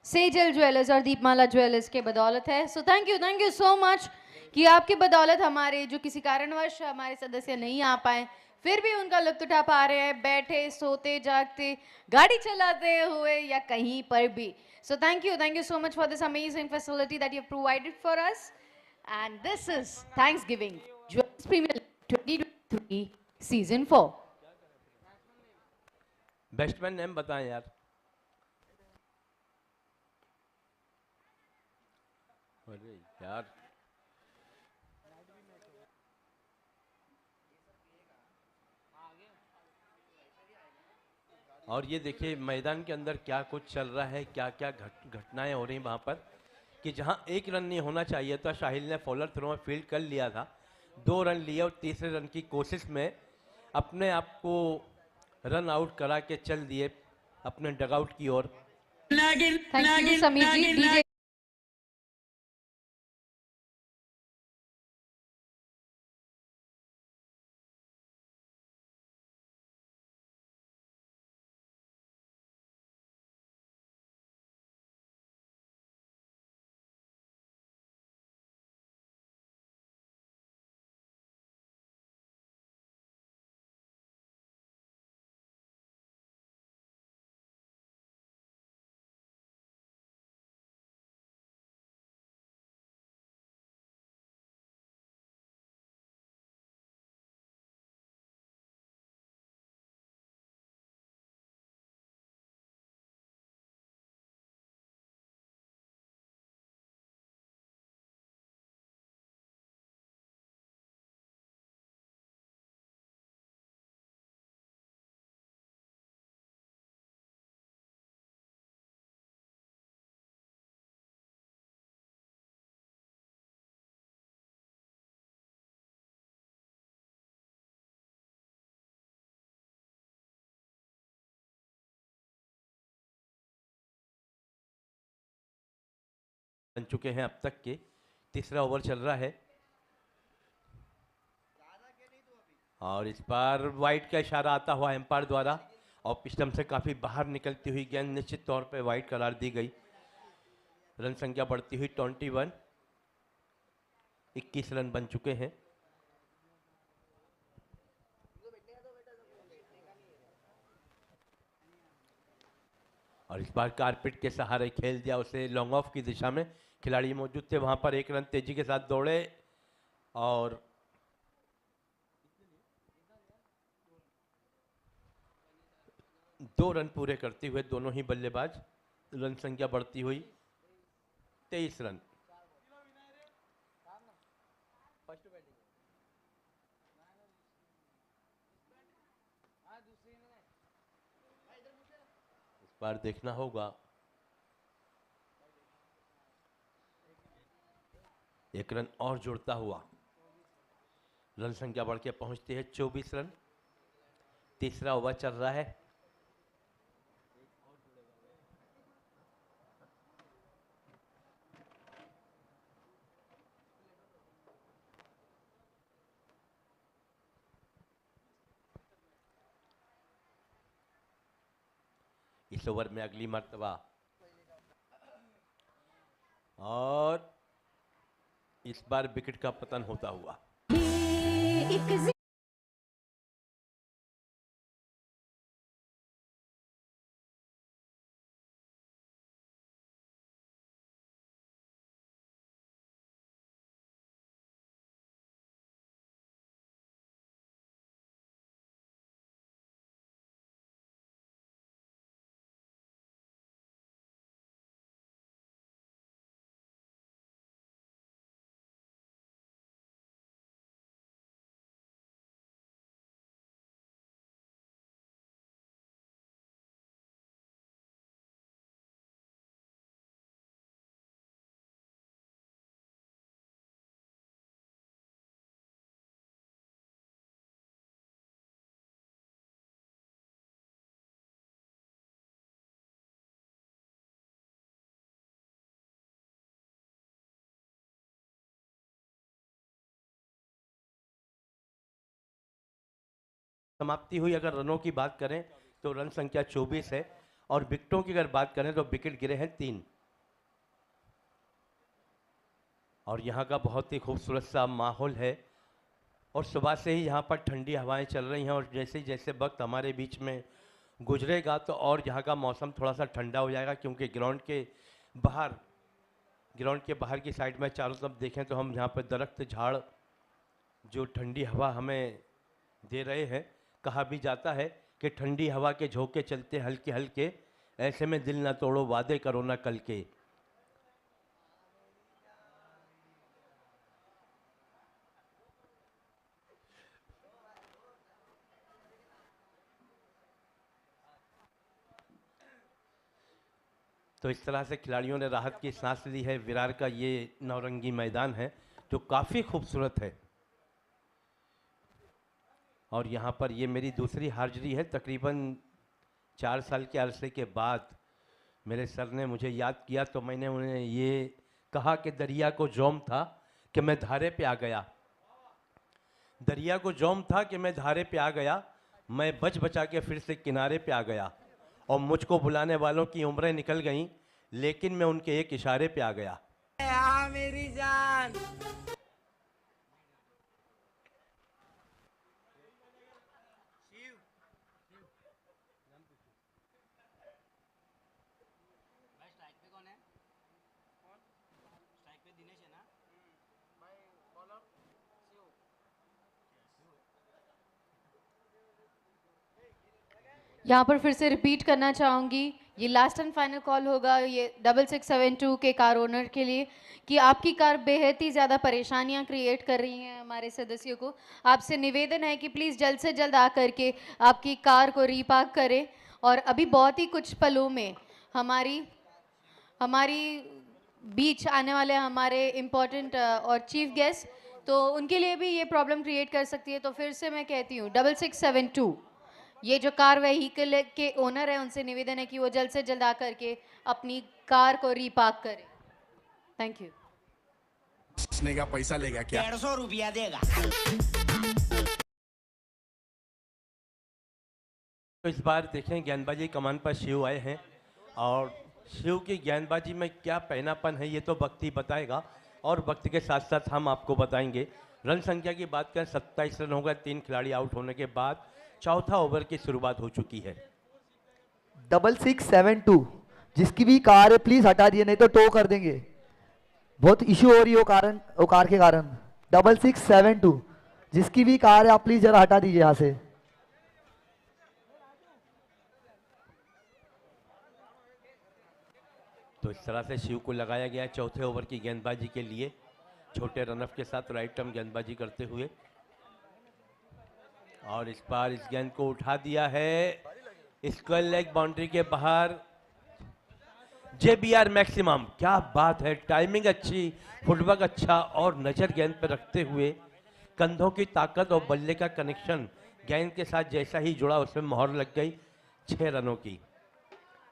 सेजल ज्वेलर्स और दीपमाला ज्वेलर्स के बदौलत है। So thank you so much. कि आपके बदौलत हमारे जो किसी कारणवश हमारे सदस्य नहीं आ पाए, फिर भी उनका लुत्फ उठा पा रहे हैं, बैठे सोते जागते, गाड़ी चलाते हुए या कहीं पर भी. So thank you so much for this amazing facility that you have provided for us. And this is Thanksgiving Jewels Premier League 2023 Season 4. Batsman name बताएं यार. अरे यार, और ये देखिए मैदान के अंदर क्या कुछ चल रहा है, क्या क्या घटनाएं हो रही वहाँ पर, कि जहाँ 1 रन नहीं होना चाहिए था, साहिल ने फॉलर थ्रो में फील्ड कर लिया था, 2 रन लिए और तीसरे रन की कोशिश में अपने आप को रन आउट करा के चल दिए अपने डगआउट की ओर. Thank you Sameer ji. DJ बन चुके हैं अब तक के. तीसरा ओवर चल रहा है और इस बार वाइड का इशारा आता हुआ एम्पायर द्वारा और पिस्टम से काफ़ी बाहर निकलती हुई गेंद निश्चित तौर पे वाइड करार दी गई. रन संख्या बढ़ती हुई 21. 21 रन बन चुके हैं. और इस बार कारपेट के सहारे खेल दिया उसे लॉन्ग ऑफ की दिशा में. खिलाड़ी मौजूद थे वहां पर. 1 रन तेजी के साथ दौड़े और 2 रन पूरे करते हुए दोनों ही बल्लेबाज. रन संख्या बढ़ती हुई 23 रन. इस बार देखना होगा 1 रन और जुड़ता हुआ. रन संख्या बढ़ के पहुंचती है 24 रन. तीसरा ओवर चल रहा है. इस ओवर में अगली मर्तबा और इस बार विकेट का पतन होता हुआ. समाप्ति हुई. अगर रनों की बात करें तो रन संख्या 24 है और विकेटों की अगर बात करें तो विकेट गिरे हैं 3. और यहाँ का बहुत ही खूबसूरत सा माहौल है और सुबह से ही यहाँ पर ठंडी हवाएं चल रही हैं और जैसे जैसे वक्त हमारे बीच में गुजरेगा तो और यहाँ का मौसम थोड़ा सा ठंडा हो जाएगा, क्योंकि ग्राउंड के बाहर की साइड में चारों तरफ देखें तो हम यहाँ पर दरख्त झाड़ जो ठंडी हवा हमें दे रहे हैं। कहा भी जाता है कि ठंडी हवा के झोंके चलते हल्के हल्के, ऐसे में दिल ना तोड़ो वादे करो ना कल के। तो इस तरह से खिलाड़ियों ने राहत की सांस ली है। विरार का ये नौरंगी मैदान है जो काफ़ी खूबसूरत है और यहाँ पर ये मेरी दूसरी हाजिरी है। तकरीबन 4 साल के अरसे के बाद मेरे सर ने मुझे याद किया तो मैंने उन्हें ये कहा कि दरिया को जोम था कि मैं धारे पे आ गया, दरिया को जोम था कि मैं धारे पे आ गया, मैं बच बचा के फिर से किनारे पे आ गया और मुझको बुलाने वालों की उम्रें निकल गईं, लेकिन मैं उनके एक इशारे पे आ गया। हाँ मेरी जान। यहाँ पर फिर से रिपीट करना चाहूँगी, ये लास्ट एंड फाइनल कॉल होगा ये 6672 के कार ओनर के लिए कि आपकी कार बेहद ही ज़्यादा परेशानियाँ क्रिएट कर रही हैं हमारे सदस्यों को। आपसे निवेदन है कि प्लीज़ जल्द से जल्द आकर के आपकी कार को रीपार्क करें और अभी बहुत ही कुछ पलों में हमारी बीच आने वाले हमारे इम्पोर्टेंट और चीफ गेस्ट, तो उनके लिए भी ये प्रॉब्लम क्रिएट कर सकती है। तो फिर से मैं कहती हूँ 6672 ये जो कार व्हीकल के ओनर है उनसे निवेदन है कि वो जल्द से जल्द आकर के अपनी कार को रीपार्क करें। Thank you. का पैसा लेगा क्या? 150 रुपया देगा। तो इस बार देखें गेंदबाजी कमान पर शिव आए हैं और शिव की गेंदबाजी में क्या पहनापन है ये तो वक्त ही बताएगा और वक्त के साथ साथ हम आपको बताएंगे। रन संख्या की बात करें 27 रन हो गए 3 खिलाड़ी आउट होने के बाद। चौथा ओवर की शुरुआत हो चुकी है। 6672 जिसकी भी कार है प्लीज हटा दिए, नहीं तो टो कर देंगे, बहुत इश्यू हो रही है वो कार के कारण। 6672 जिसकी भी कार है आप प्लीज जरा हटा दीजिए यहाँ से। तो इस तरह से शिव को लगाया गया चौथे ओवर की गेंदबाजी के लिए, छोटे रनअप के साथ राइट टर्म गेंदबाजी करते हुए। और इस बार इस गेंद को उठा दिया है स्क्वायर लेग बाउंड्री के बाहर। JBR मैक्सिमम, क्या बात है, टाइमिंग अच्छी, फुटवर्क अच्छा और नजर गेंद पर रखते हुए कंधों की ताकत और बल्ले का कनेक्शन गेंद के साथ जैसा ही जुड़ा उसमें मोहर लग गई 6 रनों की।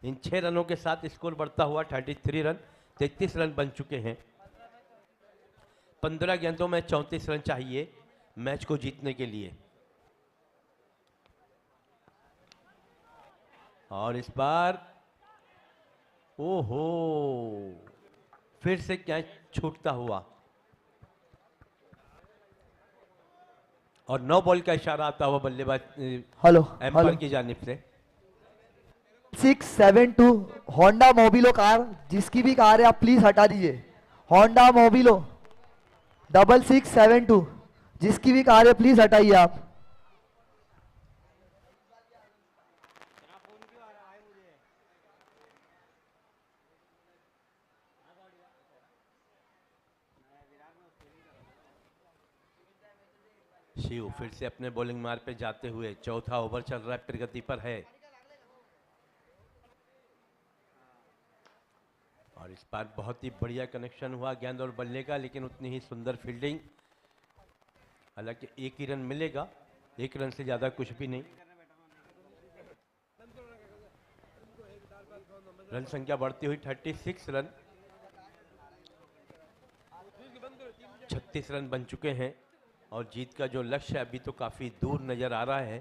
इन 6 रनों के साथ स्कोर बढ़ता हुआ 33 रन, 33 रन बन चुके हैं। 15 गेंदों में 34 रन चाहिए मैच को जीतने के लिए। और इस बार ओहो फिर से कैच छूटता हुआ और 9 बॉल का इशारा आता हुआ बल्लेबाज एम्पायर की जानिब से। 672 होंडा मोबिलो कार जिसकी भी कार है आप प्लीज हटा दीजिए। होंडा मोबिलो 6672 जिसकी भी कार है प्लीज हटाइए आप। शिव फिर से अपने बॉलिंग मार पे जाते हुए, चौथा ओवर चल रहा है, प्रगति पर है। और इस बार बहुत ही बढ़िया कनेक्शन हुआ गेंद और बल्ले का, लेकिन उतनी ही सुंदर फील्डिंग। हालांकि 1 ही रन मिलेगा, 1 रन से ज्यादा कुछ भी नहीं। रन संख्या बढ़ती हुई 36 रन, 36 रन बन चुके हैं और जीत का जो लक्ष्य है अभी तो काफी दूर नजर आ रहा है,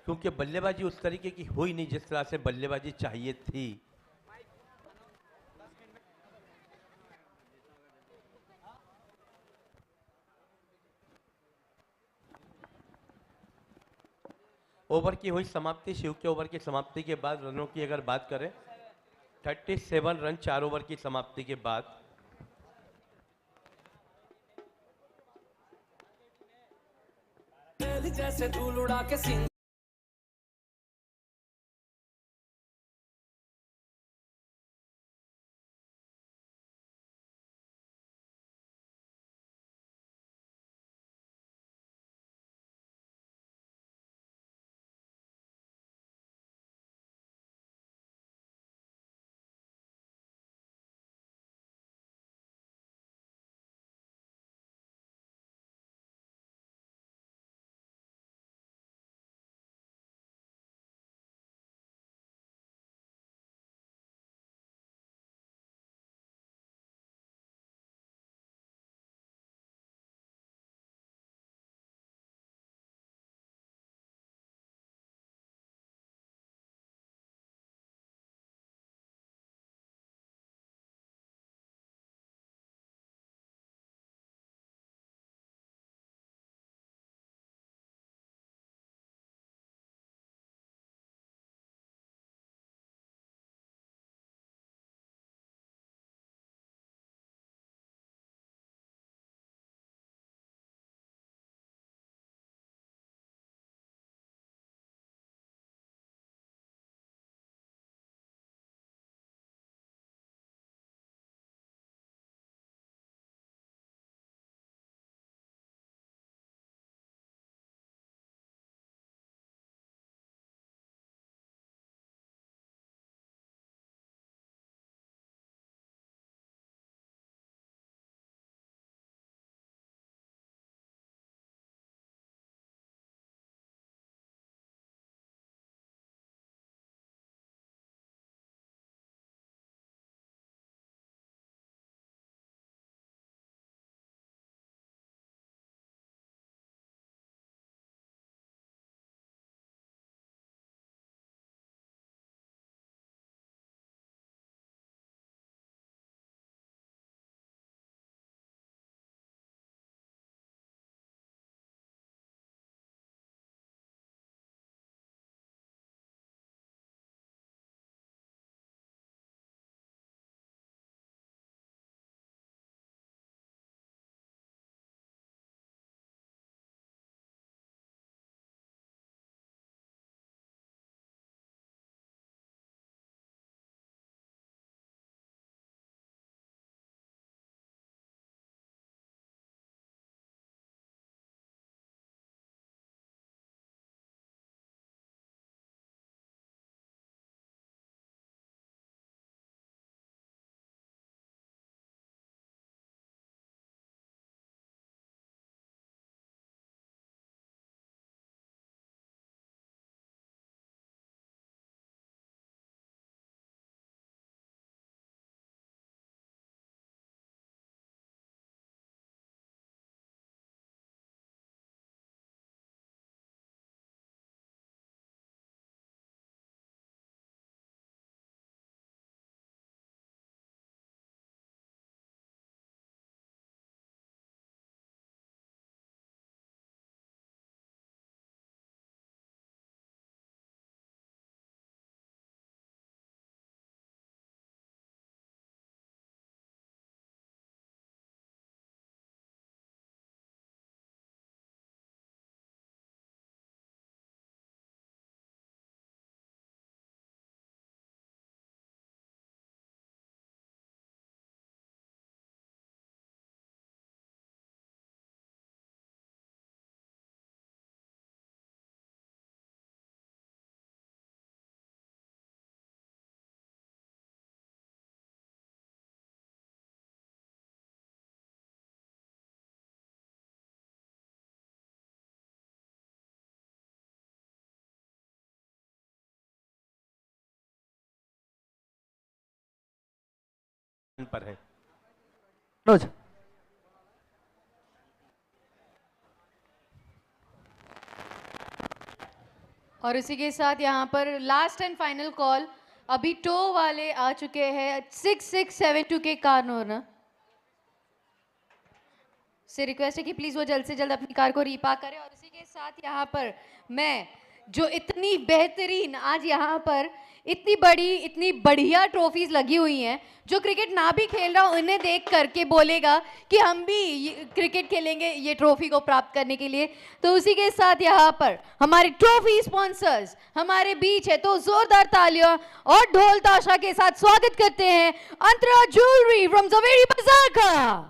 क्योंकि बल्लेबाजी उस तरीके की हुई नहीं जिस तरह से बल्लेबाजी चाहिए थी। ओवर की हुई समाप्ति, शिव के ओवर की समाप्ति के बाद रनों की अगर बात करें 37 रन 4 ओवर की समाप्ति के बाद। जैसे धूल उड़ा के सिंह पर है। मनोज और इसी के साथ यहाँ पर लास्ट एंड फाइनल कॉल, अभी टो वाले आ चुके हैं 6672 के कार ओनर से रिक्वेस्ट है कि प्लीज वो जल्द से जल्द अपनी कार को रीपार्क करें। और इसी के साथ यहाँ पर मैं जो इतनी बेहतरीन आज यहाँ पर इतनी बड़ी इतनी बढ़िया ट्रॉफीज लगी हुई हैं, जो क्रिकेट ना भी खेल रहा उन्हें देख करके बोलेगा कि हम भी क्रिकेट खेलेंगे ये ट्रॉफी को प्राप्त करने के लिए। तो उसी के साथ यहाँ पर हमारे ट्रॉफी स्पॉन्सर्स हमारे बीच है, तो जोरदार तालियां और ढोल ताशा के साथ स्वागत करते हैं अंतरा ज्वेलरी फ्रॉम जवेरी बाजार का।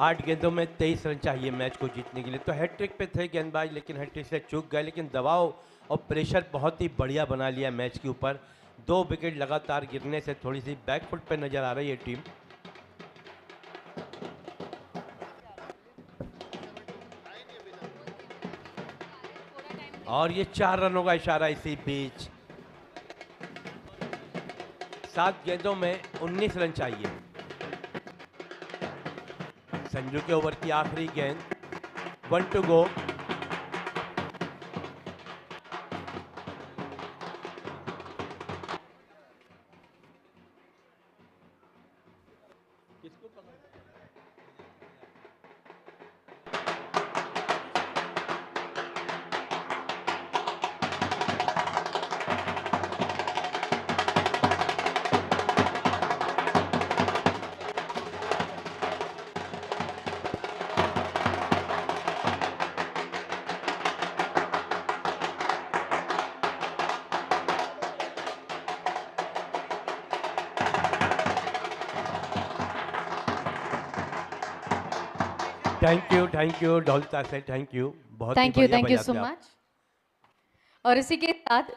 8 गेंदों में 23 रन चाहिए मैच को जीतने के लिए। तो हैट्रिक पे थे गेंदबाज, लेकिन हैट्रिक से चूक गए, लेकिन दबाव और प्रेशर बहुत ही बढ़िया बना लिया मैच के ऊपर। 2 विकेट लगातार गिरने से थोड़ी सी बैकफुट पे नजर आ रही है टीम। और ये 4 रनों का इशारा इसी बीच। 7 गेंदों में 19 रन चाहिए। संजू के ओवर की आखिरी गेंद, 1 टू गो। थैंक यू ढोलता से, थैंक यू, बहुत थैंक यू सो मच। और इसी के साथ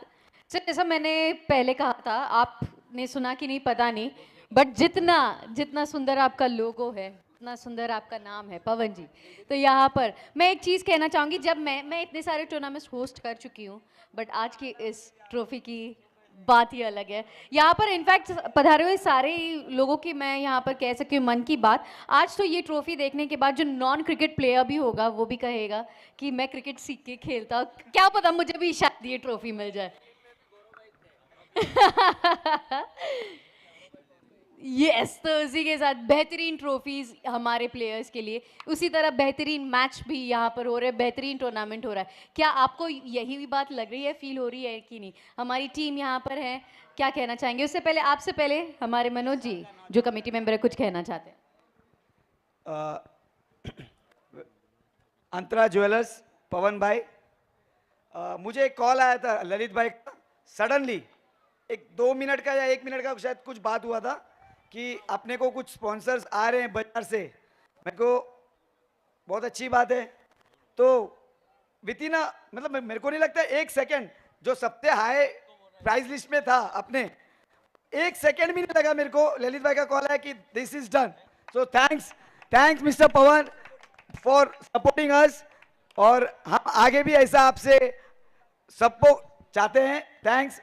जैसा मैंने पहले कहा था, आपने सुना कि नहीं पता नहीं, बट जितना जितना सुंदर आपका लोगो है, इतना सुंदर आपका नाम है पवन जी। तो यहाँ पर मैं एक चीज़ कहना चाहूँगी, जब मैं इतने सारे टूर्नामेंट्स होस्ट कर चुकी हूँ, बट आज की इस ट्रॉफी की बात ही अलग है। यहाँ पर इनफैक्ट पधारे हुए सारे लोगों की मैं यहाँ पर कह सकती हूँ मन की बात। आज तो ये ट्रॉफी देखने के बाद जो नॉन क्रिकेट प्लेयर भी होगा वो भी कहेगा कि मैं क्रिकेट सीख के खेलता, क्या पता मुझे भी शायद ये ट्रॉफी मिल जाए। यस, तो उसी के साथ बेहतरीन ट्रॉफीज हमारे प्लेयर्स के लिए, उसी तरह बेहतरीन मैच भी यहाँ पर हो रहे हैं, बेहतरीन टूर्नामेंट हो रहा है। क्या आपको यही भी बात लग रही है, फील हो रही है कि नहीं? हमारी टीम यहाँ पर है, क्या कहना चाहेंगे? उससे पहले आपसे पहले हमारे मनोज जी जो कमेटी मेंबर है, कुछ कहना चाहते हैं? अंतरा ज्वेलर्स, पवन भाई, मुझे एक कॉल आया था ललित भाई, सडनली एक 2 मिनट का या 1 मिनट का शायद कुछ बात हुआ था कि अपने को कुछ स्पॉन्सर्स आ रहे हैं बाजार से। मेरे को बहुत अच्छी बात है। तो वितिन मतलब मेरे को नहीं लगता 1 सेकेंड, जो सबसे हाई प्राइस लिस्ट में था अपने, 1 सेकेंड भी नहीं लगा मेरे को, ललित भाई का कॉल है कि this is done. So thanks mister Pawan for supporting us, और हम आगे भी ऐसा आपसे सबको चाहते हैं। थैंक्स।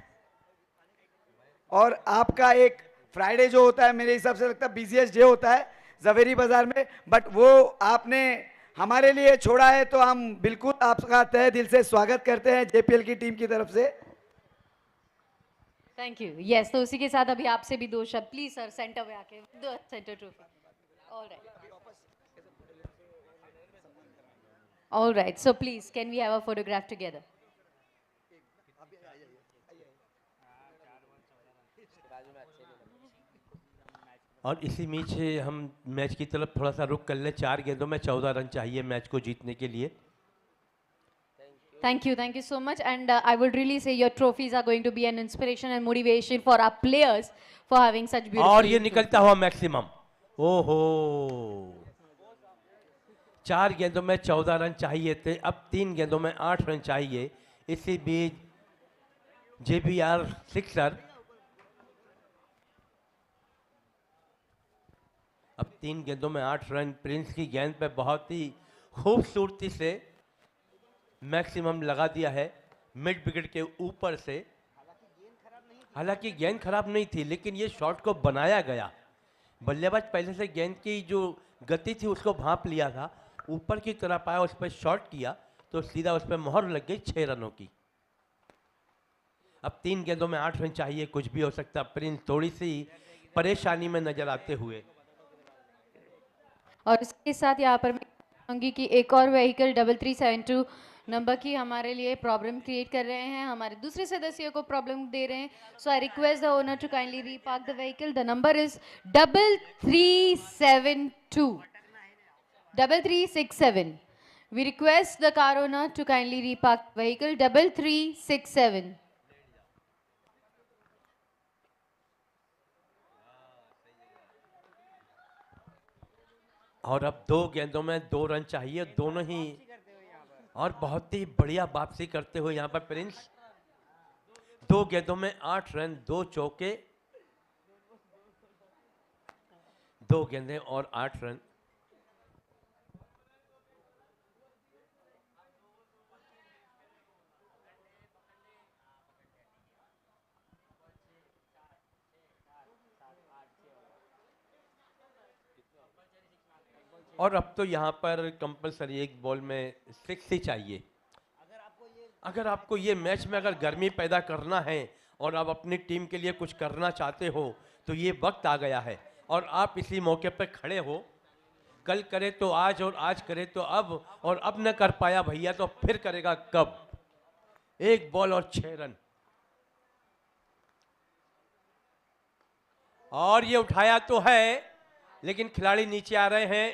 और आपका एक फ्राइडे जो होता है, मेरे हिसाब से लगता है बिजीएस्ट डे होता है जवेरी बाजार में, बट वो आपने हमारे लिए छोड़ा है, तो हम बिल्कुल आपका तहे दिल से स्वागत करते हैं जेपीएल की टीम की तरफ से। Thank you. यस, तो उसी के साथ अभी आपसे भी 2 शब्द प्लीज सर, सेंटर में आके दो centre trophy. All right, so please can we have a photograph together? और इसी बीच हम मैच की तरफ थोड़ा सा रुक कर ले। 4 गेंदों में 14 रन चाहिए मैच को जीतने के लिए। Thank you so much, and I would really say your trophies are going to be an inspiration and motivation for our players for having such beautiful. और ये निकलता हुआ मैक्सिमम, ओहो, 4 गेंदों में 14 रन चाहिए थे, अब 3 गेंदों में 8 रन चाहिए। इसी बीच JBR सिक्सर, अब 3 गेंदों में 8 रन। प्रिंस की गेंद पे बहुत ही खूबसूरती से मैक्सिमम लगा दिया है मिड विकेट के ऊपर से। हालांकि गेंद खराब नहीं थी, लेकिन ये शॉट को बनाया गया। बल्लेबाज पहले से गेंद की जो गति थी उसको भांप लिया था, ऊपर की तरफ आया, उस पर शॉट किया तो सीधा उस पर मोहर लग गई 6 रनों की। अब 3 गेंदों में 8 रन चाहिए, कुछ भी हो सकता। प्रिंस थोड़ी सी परेशानी में नजर आते हुए। और इसके साथ यहाँ पर मैं कहूँगी कि एक और व्हीकल 3372 नंबर की हमारे लिए प्रॉब्लम क्रिएट कर रहे हैं, हमारे दूसरे सदस्य को प्रॉब्लम दे रहे हैं. So I request the owner to kindly repark the vehicle. The number is 3372 3367. We request the car owner to kindly repark vehicle 3367. और अब 2 गेंदों में 2 रन चाहिए, दोनों ही, और बहुत ही बढ़िया वापसी करते हुए यहाँ पर प्रिंस. 2 गेंदों में 8 रन, 2 चौके, 2 गेंदें और 8 रन. और अब तो यहाँ पर कंपलसरी एक बॉल में 6 ही चाहिए. अगर आपको ये मैच में अगर गर्मी पैदा करना है और आप अपनी टीम के लिए कुछ करना चाहते हो तो ये वक्त आ गया है और आप इसी मौके पर खड़े हो. कल करे तो आज और आज करे तो अब, और अब न कर पाया भैया तो फिर करेगा कब. 1 बॉल और 6 रन. और ये उठाया तो है लेकिन खिलाड़ी नीचे आ रहे हैं.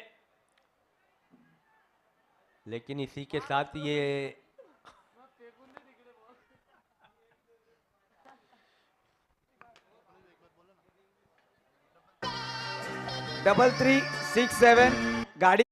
लेकिन इसी के साथ ये डबल 367 गाड़ी